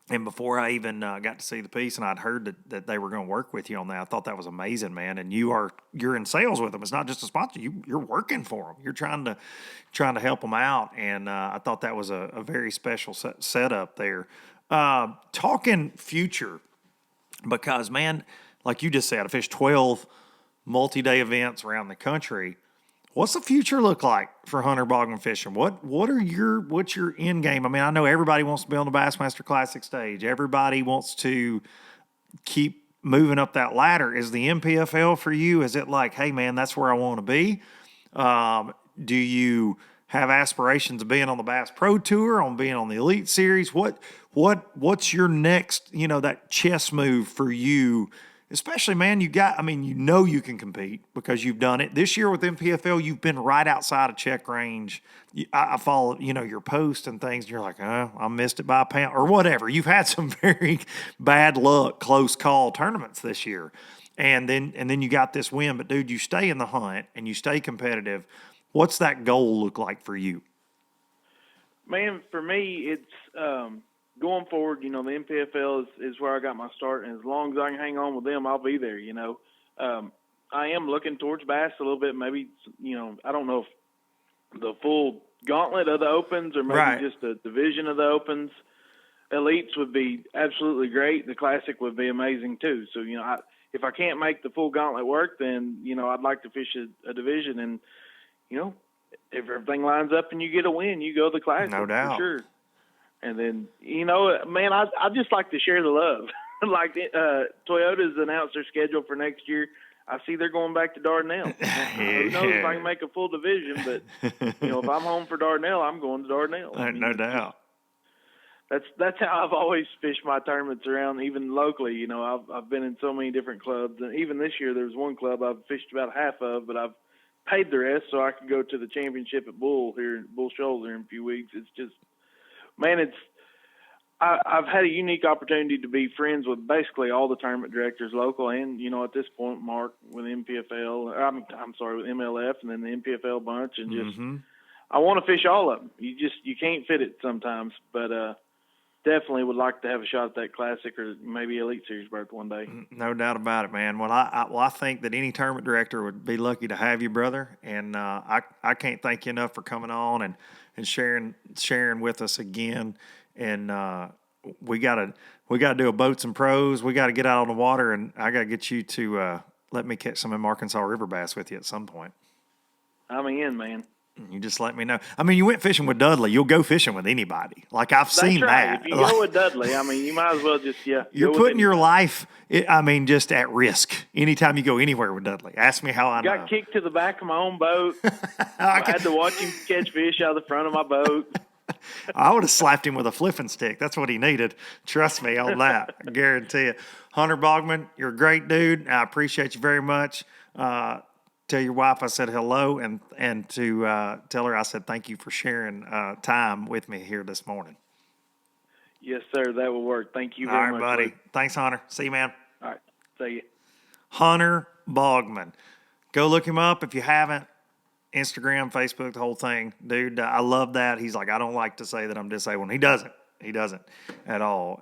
and before I even got to see the piece, and I'd heard that they were going to work with you on that. I thought that was amazing, man. And you're in sales with them. It's not just a sponsor. You're working for them. You're trying to help them out, and I thought that was a very special setup there. Talking future, because man, like you just said, I fished 12 multi-day events around the country. What's the future look like for Hunter Baughman fishing? What's your end game? I mean, I know everybody wants to be on the Bassmaster Classic stage. Everybody wants to keep moving up that ladder. Is the MPFL for you? Is it like, hey man, that's where I want to be? Do you have aspirations of being on the Bass Pro Tour, on being on the Elite Series? What's your next, you know, that chess move for you? Especially, man, you know you can compete because you've done it. This year with MPFL, you've been right outside of check range. I follow, you know, your posts and things, and you're like, oh, I missed it by a pound or whatever. You've had some very bad luck, close call tournaments this year. And then you got this win. But, dude, you stay in the hunt and you stay competitive. What's that goal look like for you? Man, for me, it's going forward, you know, the MPFL is where I got my start, and as long as I can hang on with them, I'll be there, you know. I am looking towards bass a little bit, maybe, you know, I don't know if the full gauntlet of the Opens or maybe just a division of the Opens. Elites would be absolutely great. The Classic would be amazing too. So, you know, if I can't make the full gauntlet work, then, you know, I'd like to fish a division, and, you know, if everything lines up and you get a win, you go to the Classic. No doubt. For sure. And then, you know, man, I just like to share the love. Like Toyota's announced their schedule for next year. I see they're going back to Dardanelle. Who knows if I can make a full division, but, you know, if I'm home for Dardanelle, I'm going to Dardanelle. I mean, no doubt. That's how I've always fished my tournaments around, even locally. You know, I've been in so many different clubs, and even this year there was one club I've fished about half of, but I've paid the rest so I could go to the championship at Bull Shoals in a few weeks. It's just, man, I've had a unique opportunity to be friends with basically all the tournament directors, local and, at this point, Mark with MPFL. I'm sorry, with MLF and then the MPFL bunch, and just I want to fish all of them. You can't fit it sometimes, but definitely would like to have a shot at that Classic or maybe Elite Series berth one day. No doubt about it, man. Well, I think that any tournament director would be lucky to have you, brother. And I can't thank you enough for coming on and sharing with us again. And we gotta do a boats and pros. We gotta get out on the water, and I gotta get you to let me catch some of them Arkansas River bass with you at some point. I'm in, man. You just let me know. I mean, you went fishing with Dudley. You'll go fishing with anybody. Like, I've seen right. that. If you go with Dudley, I mean, you might as well just, You're putting your life, just at risk anytime you go anywhere with Dudley. Ask me how I know. Got kicked to the back of my own boat. I had to watch him catch fish out of the front of my boat. I would have slapped him with a flipping stick. That's what he needed. Trust me on that. I guarantee it. Hunter Baughman, you're a great dude. I appreciate you very much. Tell your wife I said hello, and to tell her I said thank you for sharing time with me here this morning. Yes, sir. That will work. Thank you very much. All right, buddy. Luke. Thanks, Hunter. See you, man. All right. See you. Hunter Baughman. Go look him up if you haven't. Instagram, Facebook, the whole thing. Dude, I love that. He's like, I don't like to say that I'm disabled. He doesn't. He doesn't at all.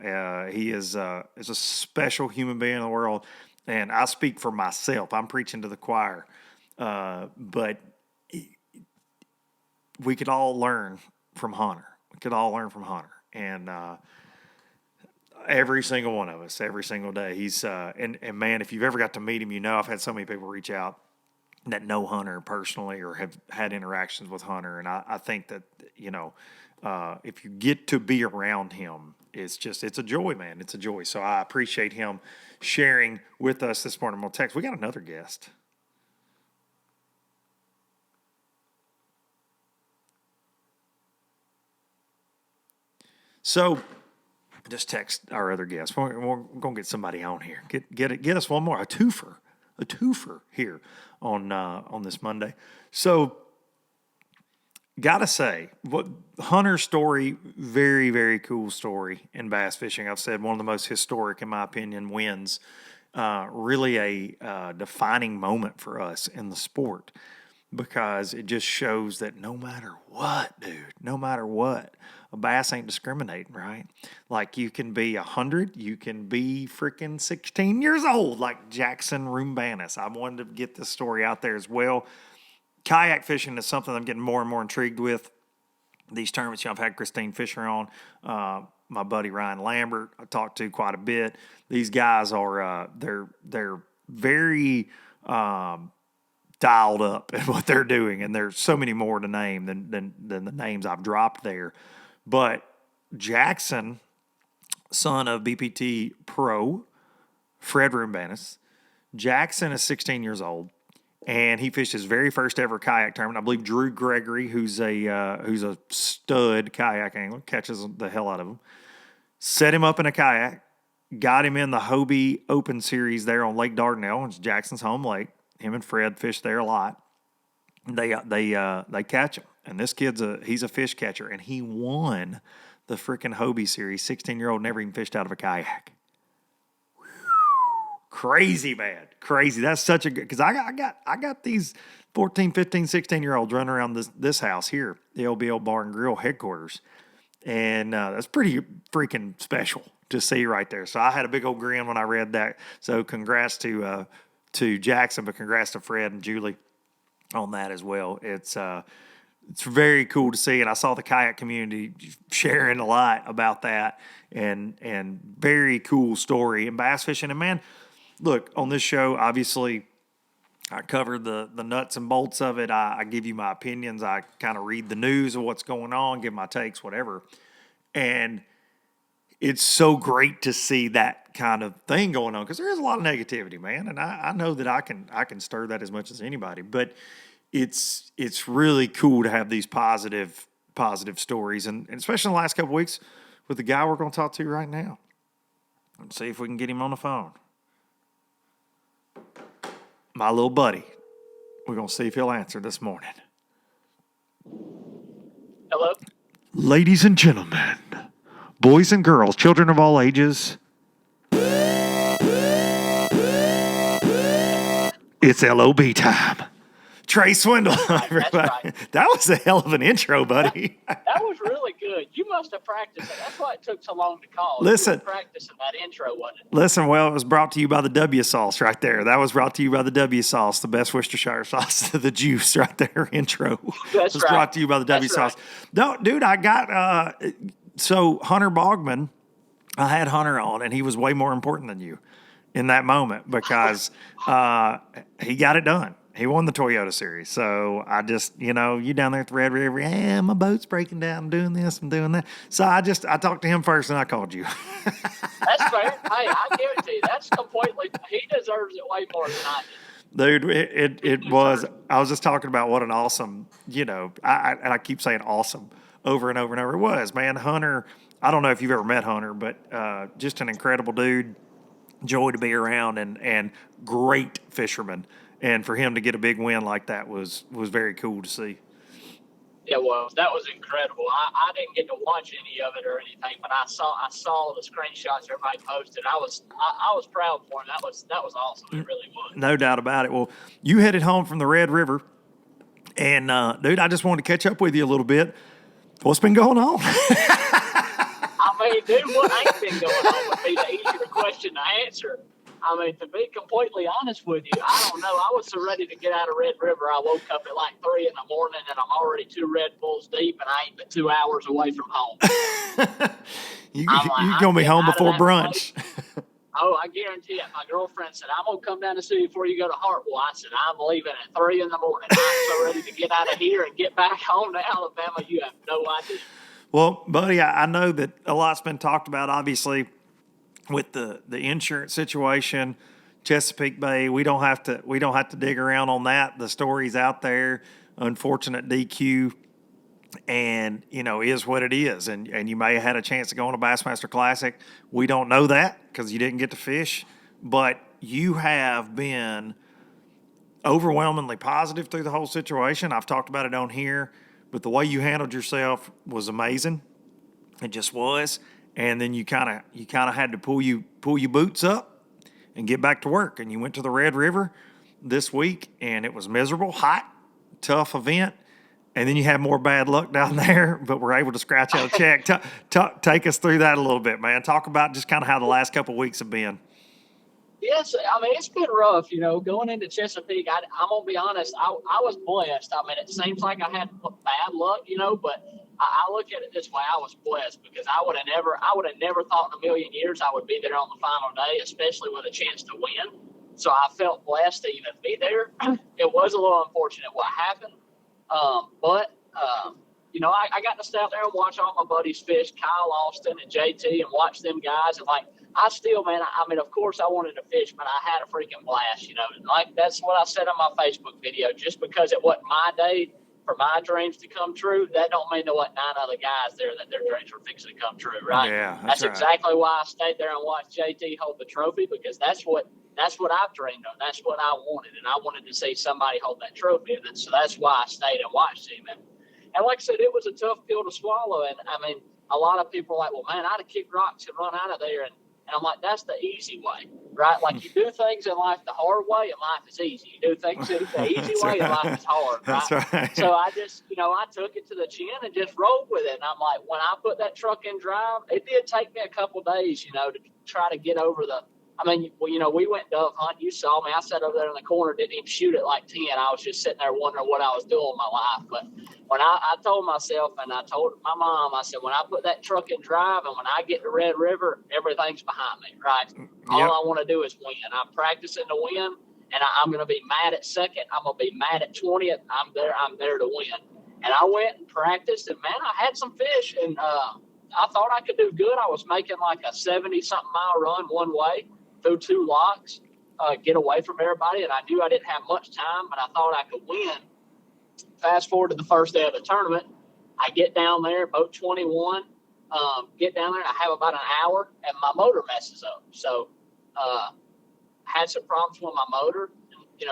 He is a special human being in the world, and I speak for myself. I'm preaching to the choir. But we could all learn from Hunter. And every single one of us, every single day. He's and man, if you've ever got to meet him, I've had so many people reach out that know Hunter personally or have had interactions with Hunter. And I think that, if you get to be around him, it's a joy, man. It's a joy. So I appreciate him sharing with us this morning. We'll text. We got another guest. So just text our other guest. We're going to get somebody on here. Get us one more, a twofer here on this Monday. So gotta say, what Hunter's story, very, very cool story in bass fishing. I've said one of the most historic, in my opinion, wins. Really a defining moment for us in the sport, because it just shows that no matter what, a bass ain't discriminating, right? Like, you can be 100, you can be freaking 16 years old, like Jackson Rumbanis. I wanted to get this story out there as well. Kayak fishing is something I'm getting more and more intrigued with. These tournaments, I've had Christine Fisher on, my buddy Ryan Lambert, I talked to quite a bit. These guys are, they're very dialed up at what they're doing, and there's so many more to name than the names I've dropped there. But Jackson, son of BPT pro Fred Rumbanis, Jackson is 16 years old, and he fished his very first ever kayak tournament. I believe Drew Gregory, who's a stud kayak angler, catches the hell out of him, set him up in a kayak, got him in the Hobie Open Series there on Lake Dardanelle, which is Jackson's home lake. Him and Fred fish there a lot. They catch him, and this he's a fish catcher, and he won the freaking Hobie Series. 16-year-old never even fished out of a kayak. Whew. Crazy, man, crazy. That's such a good, because I got these 14, 15, 16-year-olds running around this house here, the LBL Bar and Grill headquarters, and that's pretty freaking special to see right there. So I had a big old grin when I read that. So congrats to Jackson, but congrats to Fred and Julie on that as well. It's very cool to see, and I saw the kayak community sharing a lot about that, and very cool story in bass fishing. And man, look, on this show, obviously, I cover the nuts and bolts of it. I give you my opinions. I kind of read the news of what's going on, give my takes, whatever. And it's so great to see that kind of thing going on, because there is a lot of negativity, man. And I know that I can stir that as much as anybody, but it's really cool to have these positive stories. And especially in the last couple of weeks with the guy we're going to talk to right now. Let's see if we can get him on the phone. My little buddy We're going to see if he'll answer this morning. Hello? Ladies and gentlemen, boys and girls, children of all ages, it's LOB time. Trey Swindle, everybody. right. That was a hell of an intro, buddy. That was really good. You must have practiced it. That's why it took so long to call. Listen. You were practicing that intro, wasn't it? Listen, well, it was brought to you by the W sauce right there. That was brought to you by the W sauce, the best Worcestershire sauce, the juice right there, intro. That's was right. brought to you by the W That's sauce. right. No, dude, I got, so Hunter Baughman, I had Hunter on, and he was way more important than you in that moment because he got it done. He won the Toyota Series. So I just, you down there at the Red River, my boat's breaking down. I'm doing this, I'm doing that. So I talked to him first and I called you. That's fair. Hey, I guarantee you, that's completely, he deserves it way more than I did. Dude, it was, I was just talking about what an awesome, and I keep saying awesome over and over and over. It was, man. Hunter, I don't know if you've ever met Hunter, but just an incredible dude, joy to be around and great fisherman. And for him to get a big win like that was very cool to see. Yeah, well, that was incredible. I didn't get to watch any of it or anything, but I saw the screenshots everybody posted. I was proud for him. That was awesome. It really was. No doubt about it. Well, you headed home from the Red River, and dude, I just wanted to catch up with you a little bit. What's been going on? I mean, dude, what ain't been going on would be the easier question to answer. I mean, to be completely honest with you, I don't know. I was so ready to get out of Red River. I woke up at like 3 in the morning, and I'm already 2 Red Bulls deep, and I ain't but 2 hours away from home. You're going to be home before brunch. Oh, I guarantee it. My girlfriend said, I'm going to come down to see you before you go to Hartwell. I said, I'm leaving at 3 in the morning. I'm so ready to get out of here and get back home to Alabama. You have no idea. Well, buddy, I know that a lot's been talked about, obviously, with the insurance situation, Chesapeake Bay. We don't have to dig around on that. The story's out there. Unfortunate DQ, and is what it is. And you may have had a chance to go on a Bassmaster Classic. We don't know that because you didn't get to fish, but you have been overwhelmingly positive through the whole situation. I've talked about it on here, but the way you handled yourself was amazing. It just was. And then you kind of had to pull your boots up and get back to work. And you went to the Red River this week, and it was miserable, hot, tough event. And then you had more bad luck down there, but we're able to scratch out a check. Take us through that a little bit, man. Talk about just kind of how the last couple of weeks have been. Yes, I mean, it's been rough, going into Chesapeake. I'm going to be honest, I was blessed. I mean, it seems like I had bad luck, but I look at it this way. I was blessed because I would have never thought in a million years I would be there on the final day, especially with a chance to win. So I felt blessed to even be there. It was a little unfortunate what happened. But I got to stay out there and watch all my buddies fish, Kyle Austin and JT, and watch them guys. And of course I wanted to fish, but I had a freaking blast, Like that's what I said on my Facebook video. Just because it wasn't my day for my dreams to come true, that don't mean there wasn't 9 other guys there that their dreams were fixing to come true, right? Yeah, that's right. Exactly why I stayed there and watched JT hold the trophy, because that's what I've dreamed of. That's what I wanted, and I wanted to see somebody hold that trophy. And so that's why I stayed and watched him. And like I said, it was a tough pill to swallow. And I mean, a lot of people are like, well, man, I'd have kicked rocks and run out of there. And I'm like, that's the easy way, right? Like, you do things in life the hard way, and life is easy. You do things the easy way, and life is hard, right? That's right. So I just, I took it to the chin and just rolled with it. And I'm like, when I put that truck in drive, it did take me a couple of days, to try to get over we went dove hunting. You saw me. I sat over there in the corner, didn't even shoot at like 10. I was just sitting there wondering what I was doing with my life. But when I told myself, and I told my mom, I said, when I put that truck in drive and when I get to Red River, everything's behind me, right? Yep. All I want to do is win. I'm practicing to win, and I'm going to be mad at second. I'm going to be mad at 20th. I'm there to win. And I went and practiced, and, man, I had some fish, and I thought I could do good. I was making like a 70-something mile run one way through 2 locks, get away from everybody, and I knew I didn't have much time, but I thought I could win. Fast forward to the first day of the tournament, I get down there, boat 21, get down there, and I have about an hour, and my motor messes up. So had some problems with my motor,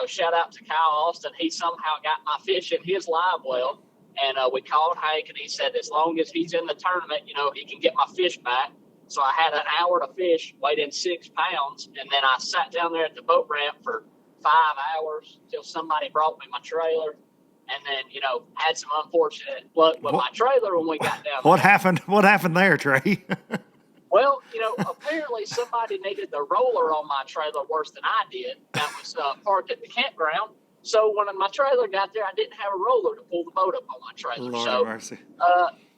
shout out to Kyle Austin. He somehow got my fish in his live well. And we called Hank, and he said as long as he's in the tournament, he can get my fish back. So I had an hour to fish, weighed in 6 pounds, and then I sat down there at the boat ramp for 5 hours till somebody brought me my trailer. And then, had some unfortunate luck with my trailer when we got down What there. happened? What happened there, Trey? Well, apparently somebody needed the roller on my trailer worse than I did. That was parked at the campground. So when my trailer got there, I didn't have a roller to pull the boat up on my trailer. Lord so, have mercy.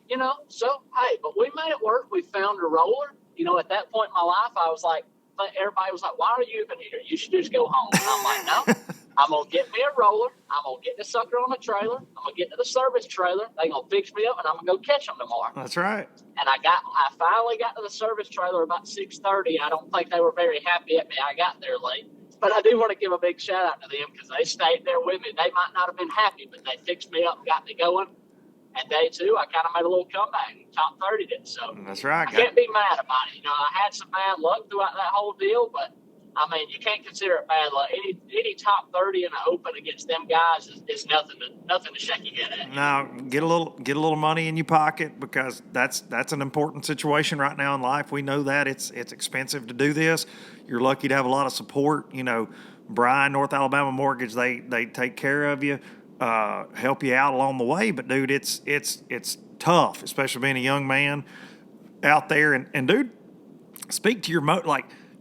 Hey, but we made it work. We found a roller. At that point in my life, I was like, everybody was like, why are you even here? You should just go home. And I'm like, no, I'm going to get me a roller. I'm going to get the sucker on the trailer. I'm going to get to the service trailer. They're going to fix me up, and I'm going to go catch them tomorrow. That's right. And I finally got to the service trailer about 6:30. I don't think they were very happy at me. I got there late. But I do want to give a big shout out to them because they stayed there with me. They might not have been happy, but they fixed me up and got me going. And day 2, I kind of made a little comeback and top 30'd it. So that's right. I can't be mad about it. I had some bad luck throughout that whole deal, but you can't consider it bad luck. Any top 30 in the open against them guys is nothing to shake your head at. Now get a little money in your pocket because that's an important situation right now in life. We know that it's expensive to do this. You're lucky to have a lot of support. Brian, North Alabama Mortgage, they take care of you, help you out along the way. But dude, it's tough, especially being a young man out there. And dude, speak to your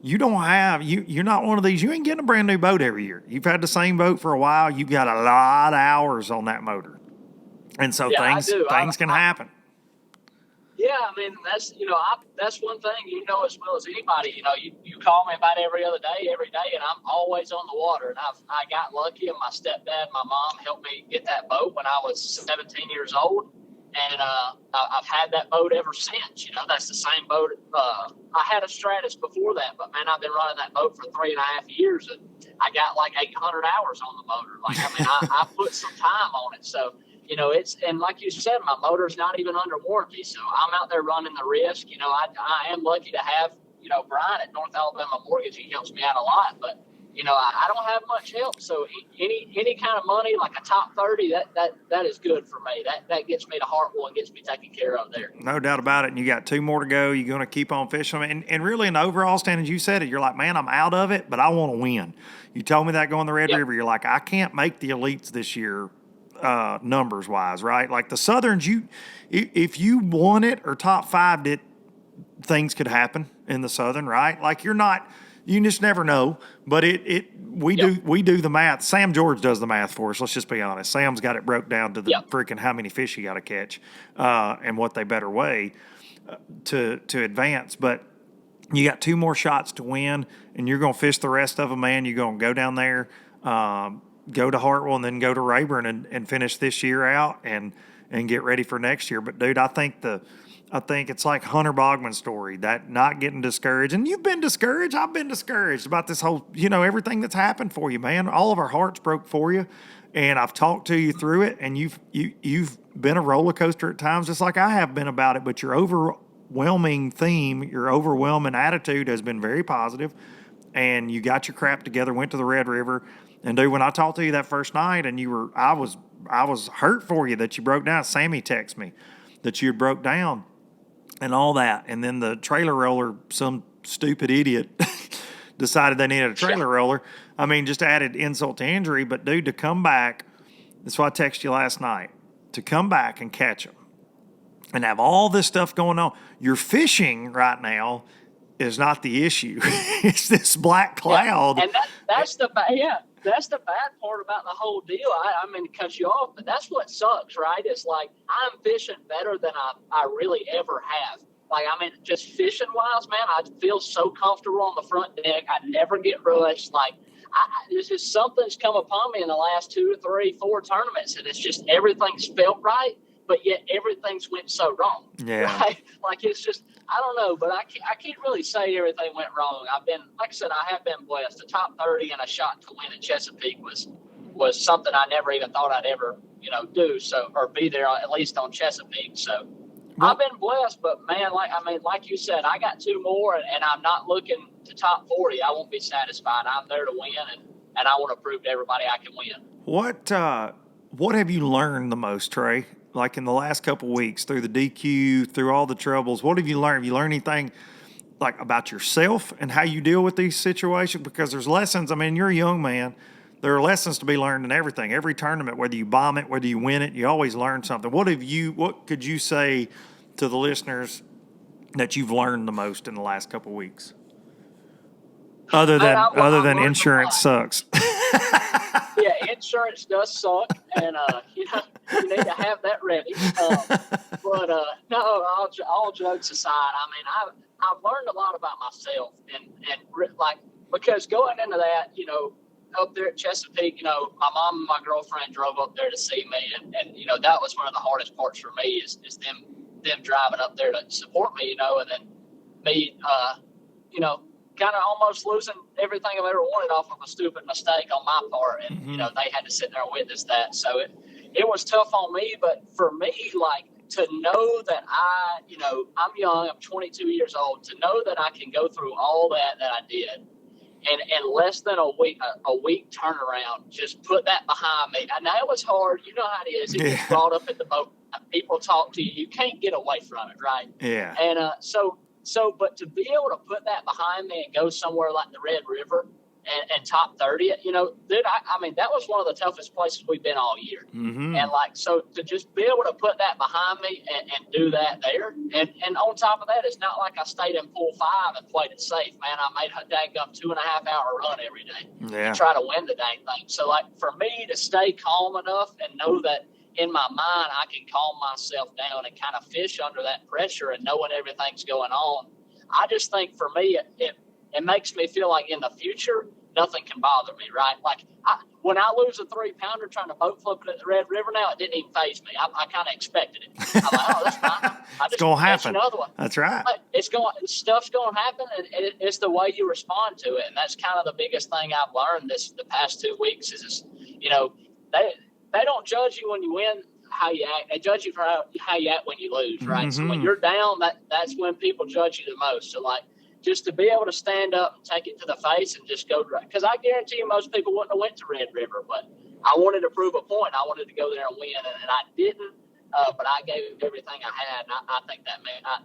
you don't have you're not one of these. You ain't getting a brand new boat every year. You've had the same boat for a while. You've got a lot of hours on that motor, and so things can happen. Yeah, that's one thing as well as anybody. You call me about every day, and I'm always on the water. And I got lucky, and my stepdad, my mom helped me get that boat when I was 17 years old, and I've had that boat ever since. That's the same boat. I had a Stratus before that, but man, I've been running that boat for 3.5 years, and I got like 800 hours on the motor. I put some time on it, so. And like you said, my motor's not even under warranty, so I'm out there running the risk. I am lucky to have, Brian at North Alabama Mortgage. He helps me out a lot, but, I don't have much help. So any kind of money, like a top 30, that is good for me. That gets me to Hartwell and gets me taken care of there. No doubt about it. And you got 2 more to go. You're going to keep on fishing. And really in the overall standings, you said it, you're like, man, I'm out of it, but I want to win. You told me that going the Red River. You're like, I can't make the elites this year. Numbers wise, right? Like the Southerns, if you won it or top 5'd it, things could happen in the Southern, right? Like you just never know. But we do the math. Sam George does the math for us. Let's just be honest. Sam's got it broke down to the freaking how many fish you got to catch and what they better weigh to advance. But you got 2 more shots to win, and you're going to fish the rest of them, man. You're going to go down there. Go to Hartwell and then go to Rayburn and finish this year out and get ready for next year. But dude, I think it's like Hunter Baughman's story, that not getting discouraged. And you've been discouraged. I've been discouraged about this whole, everything that's happened for you, man. All of our hearts broke for you, and I've talked to you through it. And you've been a roller coaster at times, just like I have been about it. But your overwhelming theme, your overwhelming attitude has been very positive. And you got your crap together, went to the Red River. And dude, when I talked to you that first night, and I was hurt for you that you broke down. Sammy texted me that you broke down and all that. And then the trailer roller, some stupid idiot decided they needed a trailer roller. Just added insult to injury. But dude, to come back, that's why I texted you last night, to come back and catch them and have all this stuff going on. Your fishing right now is not the issue. It's this black cloud. Yeah. And that's the bad part about the whole deal. I mean to cut you off, but that's what sucks, right? It's like I'm fishing better than I really ever have. Just fishing wise, man, I feel so comfortable on the front deck. I never get rushed. This is something's come upon me in the last 2 or 3, 4 tournaments, and it's just everything's felt right, but yet everything's went so wrong. Yeah. Right? It's just, I don't know, but I can't really say everything went wrong. I've been, like I said, I have been blessed. The top 30 and a shot to win at Chesapeake was something I never even thought I'd ever, do or be there at least on Chesapeake. So I've been blessed, but man, like you said, I got 2 more and I'm not looking to top 40. I won't be satisfied. I'm there to win, and and I want to prove to everybody I can win. What have you learned the most, Trey? Like in the last couple of weeks, through the DQ, through all the troubles, what have you learned? Have you learned anything like about yourself and how you deal with these situations? Because there's lessons. I mean, you're a young man. There are lessons to be learned in everything. Every tournament, whether you bomb it, whether you win it, you always learn something. What could you say to the listeners that you've learned the most in the last couple of weeks? Other than insurance sucks. Yeah, insurance does suck, and you need to have that ready. But no, all jokes aside, I mean, I've learned a lot about myself, and like, because going into that, up there at Chesapeake, my mom and my girlfriend drove up there to see me, and that was one of the hardest parts for me is them driving up there to support me, and then me, kind of almost losing everything I've ever wanted off of a stupid mistake on my part. And, they had to sit there and witness that. So it was tough on me. But for me, like, to know that I'm young, I'm 22 years old, to know that I can go through all that I did, and in less than a week turnaround, just put that behind me. I know it was hard. You know how it is. It gets brought up at the boat. People talk to you. You can't get away from it, right? Yeah. And but to be able to put that behind me and go somewhere like the Red River and top 30, dude, I mean, that was one of the toughest places we've been all year. Mm-hmm. And so to just be able to put that behind me and do that there. And on top of that, it's not like I stayed in pool 5 and played it safe, man. I made a daggum 2.5 hour run every day to try to win the dang thing. So like for me to stay calm enough and know that in my mind, I can calm myself down and kind of fish under that pressure and knowing everything's going on. I just think for me, it makes me feel like in the future, nothing can bother me, right? Like when I lose a 3-pounder trying to boat flip it at the Red River now, it didn't even faze me. I kind of expected it. I'm like, oh, that's fine. It's going to happen. Another one. That's right. Stuff's going to happen, and it's the way you respond to it. And that's kind of the biggest thing I've learned the past 2 weeks is they don't judge you when you win how you act. They judge you for how you act when you lose, right? Mm-hmm. So when you're down, that's when people judge you the most. So like just to be able to stand up and take it to the face and just go, because I guarantee you most people wouldn't have went to Red River, but I wanted to prove a point. I wanted to go there and win, and I didn't. But I gave everything I had, and I think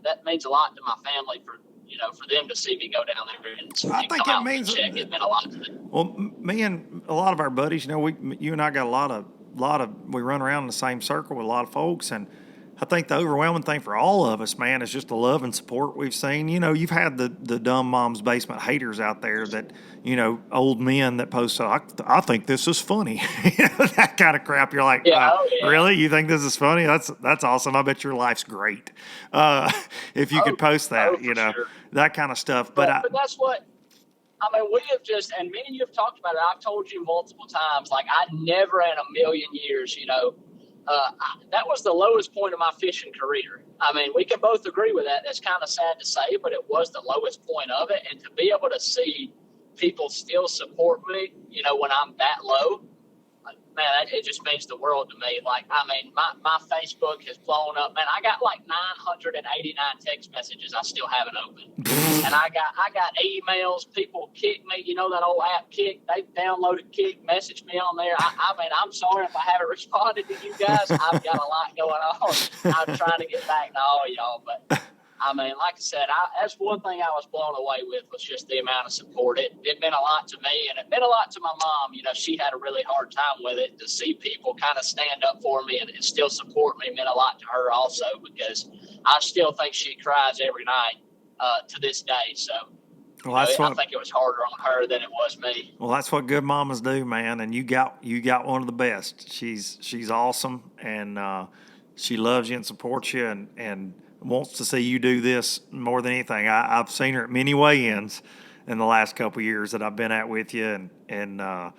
that means a lot to my family for them to see me go down there and come out and check. It meant a lot to them. Well, me and a lot of our buddies, you and I got a lot of we run around in the same circle with a lot of folks, and I think the overwhelming thing for all of us, man, is just the love and support we've seen. You've had the dumb mom's basement haters out there that, old men that post, I think this is funny. That kind of crap. You're like, really? You think this is funny? That's awesome. I bet your life's great. If you could post that, sure. That kind of stuff. But that's what, I mean, we have just, and me and you have talked about it. I've told you multiple times, like I never in a million years, that was the lowest point of my fishing career. I mean, we can both agree with that. That's kind of sad to say, but it was the lowest point of it. And to be able to see people still support me, when I'm that low, man, it just means the world to me. Like, I mean, my Facebook has blown up. Man, I got like 989 text messages I still haven't opened. And I got emails. People Kick me. That old app Kick? They downloaded Kick, messaged me on there. I mean, I'm sorry if I haven't responded to you guys. I've got a lot going on. I'm trying to get back to all y'all. But, I mean, like I said, that's one thing I was blown away with was just the amount of support. It meant a lot to me, and it meant a lot to my mom. She had a really hard time with it. To see people kind of stand up for me and still support me meant a lot to her also, because I still think she cries every night to this day. So well, I think it was harder on her than it was me. Well, that's what good mamas do, man. And you got one of the best. She's awesome, and she loves you and supports you, and wants to see you do this more than anything. I've seen her at many weigh-ins in the last couple of years that I've been at with you, and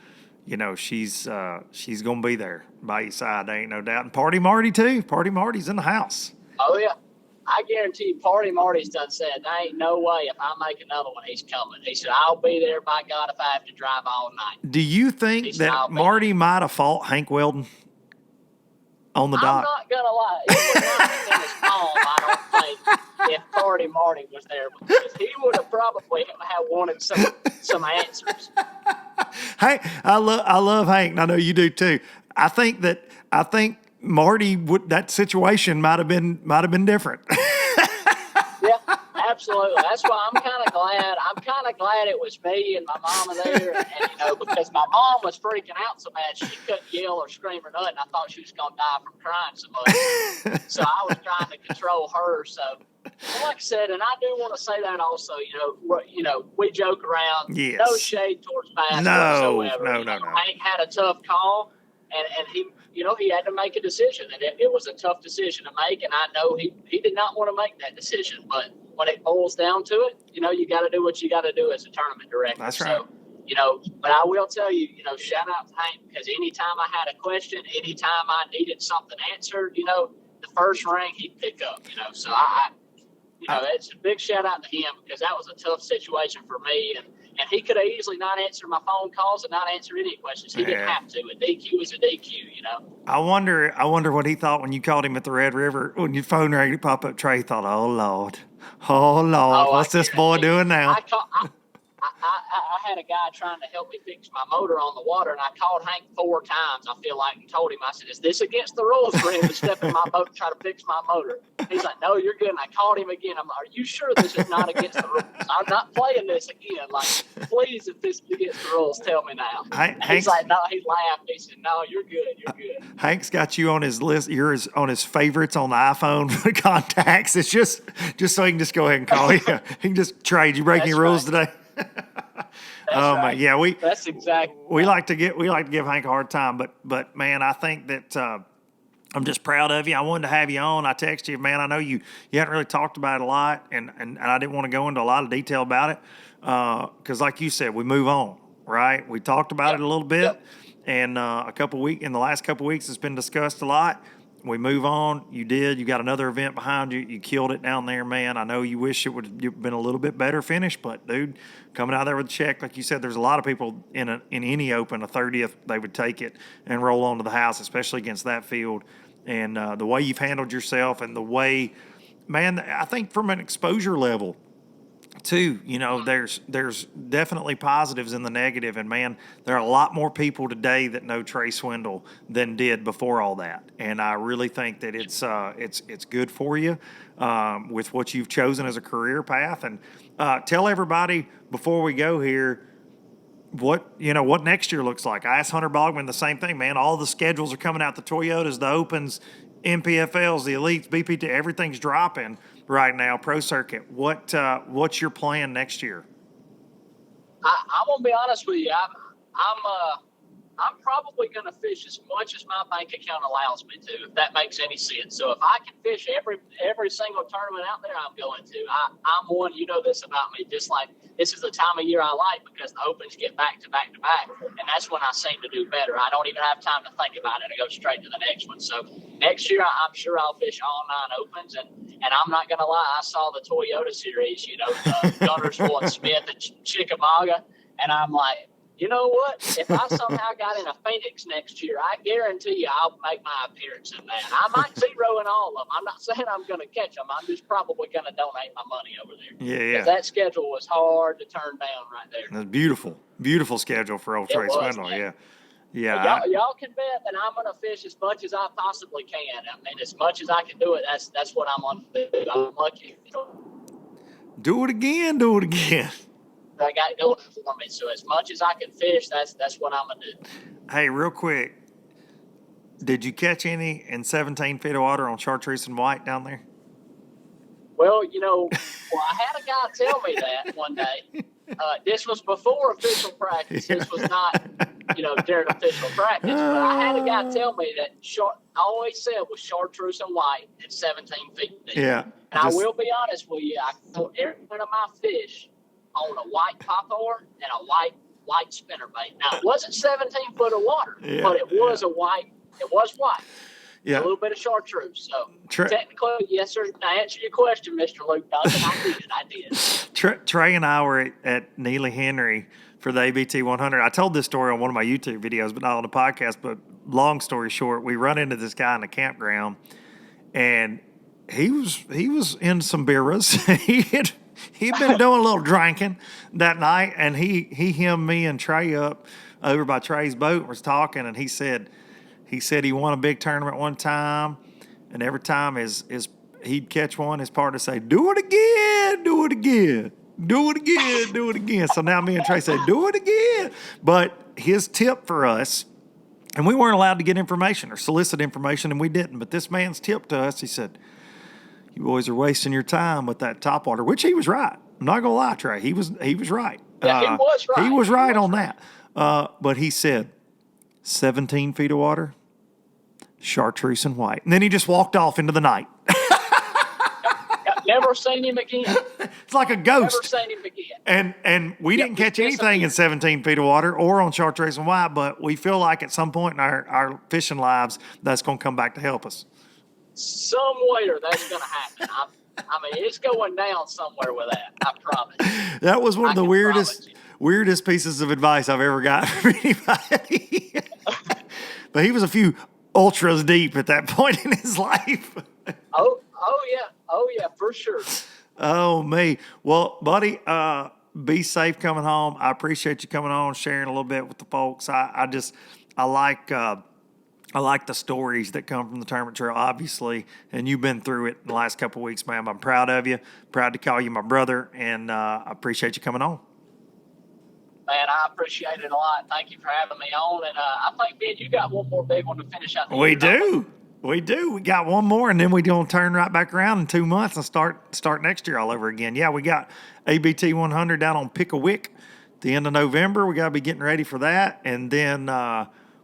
she's gonna be there by your side. There ain't no doubt. And Party Marty too. Party Marty's in the house. Oh yeah, I guarantee you, Party Marty's done said there ain't no way if I make another one, he's coming. He said I'll be there by God if I have to drive all night. Do you think that Marty might have fought Hank Weldon? on the dock. I'm not gonna lie, it would not have been his palm, I don't think, if Party Marty was there, because he would have probably have wanted some answers. Hey, I love Hank, and I know you do too. I think Marty would, that situation might have been different. Yeah, absolutely. That's why I'm kind of glad. I'm kind of glad it was me and my mama there, and because my mom was freaking out so bad she couldn't yell or scream or nothing. I thought she was gonna die from crying so much. So I was trying to control her. So, like I said, and I do want to say that also. We joke around. Yes. No shade towards bass whatsoever. No. Hank had a tough call, and he. He had to make a decision, and it was a tough decision to make, and I know he did not want to make that decision. But when it boils down to it, you got to do what you got to do as a tournament director. That's right. So, but I will tell you, shout out to Hank, because anytime I had a question, anytime I needed something answered, the first ring he'd pick up, So it's a big shout out to him, because that was a tough situation for me, and he could have easily not answered my phone calls and not answer any questions. He didn't have to. A DQ is a DQ, I wonder what he thought when you called him at the Red River, when your phone rang to pop up. Trey thought, oh Lord, what's this boy doing now? I had a guy trying to help me fix my motor on the water, and I called Hank 4 times, I feel like, and told him, I said, is this against the rules for him to step in my boat and try to fix my motor? He's like, no, you're good. And I called him again. I'm like, are you sure this is not against the rules? I'm not playing this again. Like, please, if this is against the rules, tell me now. He's like, no, he laughed. He said, no, you're good. Hank's got you on his list. You're on his favorites on the iPhone for contacts. It's just so he can just go ahead and call you. He can just trade. You break any rules today? That's right. Yeah, that's exactly. We like to give Hank a hard time, but man, I think that I'm just proud of you. I wanted to have you on. I texted you, man. I know you hadn't really talked about it a lot, and I didn't want to go into a lot of detail about it because, like you said, we move on, right? We talked about it a little bit, and in the last couple weeks, it's been discussed a lot. We move on. You got another event behind you. You killed it down there, man. I know you wish it would have been a little bit better finish, but dude, coming out there with a check, like you said, there's a lot of people in any open, a 30th, they would take it and roll onto the house, especially against that field. And the way you've handled yourself and the way, man, I think from an exposure level, too, there's definitely positives in the negative, and man, there are a lot more people today that know Trey Swindle than did before all that, and I really think that it's good for you with what you've chosen as a career path. And tell everybody before we go here what next year looks like. I asked Hunter Baughman the same thing, man. All the schedules are coming out, the Toyotas, the Opens, MPFLs, the Elites, BPT, everything's dropping right now, Pro Circuit. What's your plan next year? I'm gonna be honest with you. I'm probably gonna fish as much as my bank account allows me to, if that makes any sense. So if I can fish every single tournament out there, I'm going to. I'm one. You know this about me. Just like this is the time of year I like, because the Opens get back to back to back, and that's when I seem to do better. I don't even have time to think about it. I go straight to the next one. So next year, I'm sure I'll fish all 9 Opens, and I'm not gonna lie. I saw the Toyota series, Gunnersville and Smith and Chickamauga, and I'm like, you know what? If I somehow got in a Phoenix next year, I guarantee you I'll make my appearance in that. I might zero in all of them. I'm not saying I'm going to catch them. I'm just probably going to donate my money over there. Yeah. Because that schedule was hard to turn down right there. That's beautiful. Beautiful schedule for old Trey Swindle. Yeah. Y'all can bet that I'm going to fish as much as I possibly can. I mean, as much as I can do it, that's what I'm going to do. I'm lucky. Do it again. I got it going for me. So as much as I can fish, that's what I'm going to do. Hey, real quick, did you catch any in 17 feet of water on chartreuse and white down there? Well, I had a guy tell me that one day. This was before official practice. This was not, during official practice. But I had a guy tell me that I always said was chartreuse and white at 17 feet deep. Yeah. And I will be honest with you, I caught every one of my fish on a white popper and a white spinnerbait. Now, it wasn't 17 foot of water, but it was white. It was white. Yeah. A little bit of chartreuse. So, technically, yes, sir. To answer your question, Mr. Luke Duncan, I did. Trey and I were at Neely Henry for the ABT 100. I told this story on one of my YouTube videos, but not on the podcast. But long story short, we run into this guy in the campground, and he was in some beerers. He'd been doing a little drinking that night, and he hemmed me and Trey up over by Trey's boat and was talking, and he said he won a big tournament one time, and every time he'd catch one, his partner say, "Do it again, do it again, do it again, do it again." So now me and Trey say, "Do it again." But his tip for us, and we weren't allowed to get information or solicit information, and we didn't. But this man's tip to us, he said, "You boys are wasting your time with that topwater," which he was right. I'm not gonna lie, Trey. He was right. Yeah, he was right. He was right on that. But he said, 17 feet of water, chartreuse and white. And then he just walked off into the night. Never seen him again. It's like a ghost. Never seen him again. And we didn't catch anything in 17 feet of water or on chartreuse and white, but we feel like at some point in our fishing lives, that's going to come back to help us. Somewhere that's going to happen. I mean, it's going down somewhere with that. I promise. That was one of the weirdest pieces of advice I've ever got from anybody. But he was a few ultras deep at that point in his life. Oh yeah, for sure. Oh me. Well, buddy, be safe coming home. I appreciate you coming on, sharing a little bit with the folks. I like the stories that come from the tournament trail, obviously, and you've been through it in the last couple of weeks, ma'am. I'm proud of you, proud to call you my brother, and I appreciate you coming on. Man, I appreciate it a lot. Thank you for having me on, and I think, Ben, you got one more big one to finish out the year. We do. We got one more, and then we're going to turn right back around in 2 months and start next year all over again. Yeah, we got ABT 100 down on Picklewick at the end of November. We got to be getting ready for that, and then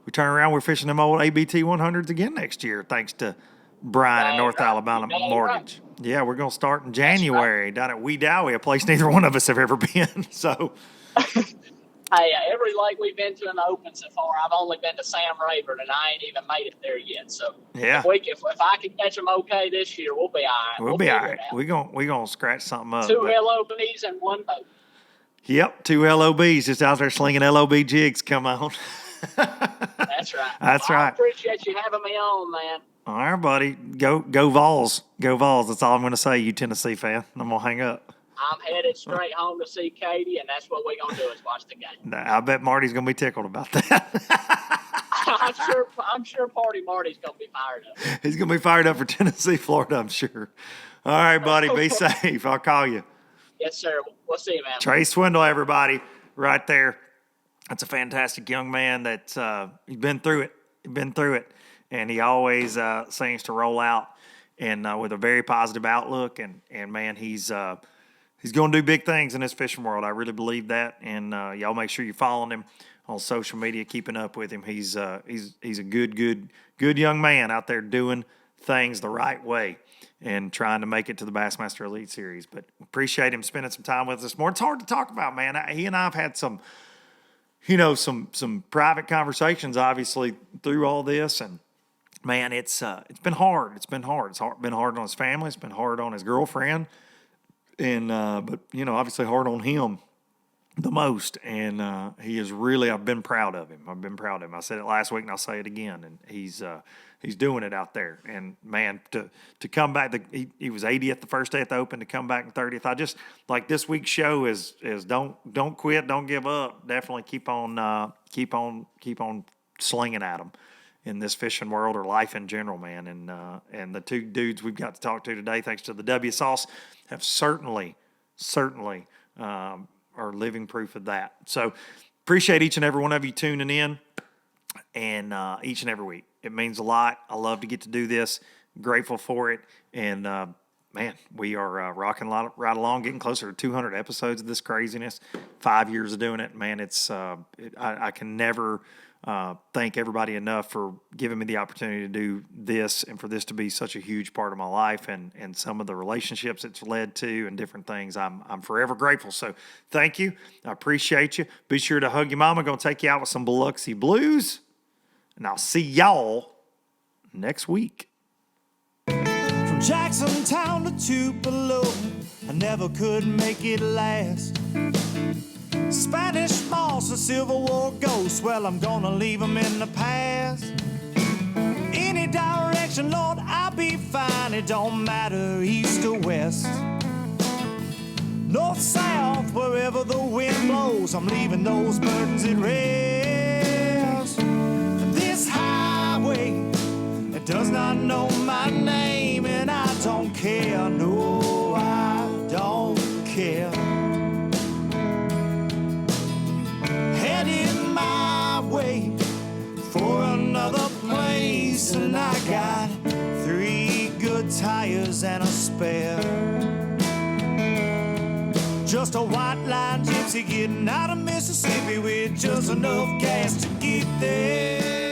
we turn around, we're fishing them old ABT 100s again next year, thanks to Brian at North Alabama Mortgage. Right. Yeah, we're going to start in January down at Wee Dowie, a place neither one of us have ever been. So, hey, every lake we've been to in the open so far, I've only been to Sam Rayburn, and I ain't even made it there yet. So, yeah, if I can catch them okay this year, we'll be all right. We'll be all right. We're gonna scratch something up. 2 LOBs and 1 boat. Yep, 2 LOBs just out there slinging LOB jigs. Come on. That's right. That's right. I appreciate you having me on, man. All right, buddy. Go Vols. Go Vols. That's all I'm going to say, you Tennessee fan. I'm going to hang up. I'm headed straight home to see Katie, and that's what we're going to do is watch the game. I bet Marty's going to be tickled about that. I'm sure Marty's going to be fired up. He's going to be fired up for Tennessee, Florida, I'm sure. All right, buddy. Be safe. I'll call you. Yes, sir. We'll see you, man. Trey Swindle, everybody, right there. That's a fantastic young man that's he's been through it. And he always seems to roll out and with a very positive outlook. And man, he's going to do big things in this fishing world. I really believe that. And y'all make sure you're following him on social media, keeping up with him. He's a good young man out there doing things the right way and trying to make it to the Bassmaster Elite Series. But appreciate him spending some time with us this morning. It's hard to talk about, man. He and I have had some private conversations, obviously, through all this, and man, it's been hard. It's been hard. It's been hard on his family. It's been hard on his girlfriend, and but obviously hard on him the most. And he is really. I've been proud of him. I said it last week, and I'll say it again. And he's doing it out there. And man, to come back, he was 80th the first day at the Open. To come back in 30th, I just like this week's show is don't quit, don't give up. Definitely keep on slinging at them in this fishing world or life in general, man. And the two dudes we've got to talk to today, thanks to the W Sauce, have certainly are living proof of that. So appreciate each and every one of you tuning in, and each and every week. It means a lot. I love to get to do this. Grateful for it. And, man, we are rocking right along, getting closer to 200 episodes of this craziness. 5 years of doing it. Man, I can never thank everybody enough for giving me the opportunity to do this and for this to be such a huge part of my life and some of the relationships it's led to and different things. I'm forever grateful. So thank you. I appreciate you. Be sure to hug your mama. Going to take you out with some Biloxi Blues. And I'll see y'all next week. From Jacksontown to Tupelo, I never could make it last. Spanish moss and Civil War ghosts, well, I'm gonna leave them in the past. Any direction, Lord, I'll be fine. It don't matter east or west. North, south, wherever the wind blows, I'm leaving those burdens at rest. This highway, it does not know my name, and I don't care, no, I don't care. Heading my way for another place, and I got 3 good tires and a spare. Just a white line gypsy getting out of Mississippi with just enough gas to get there.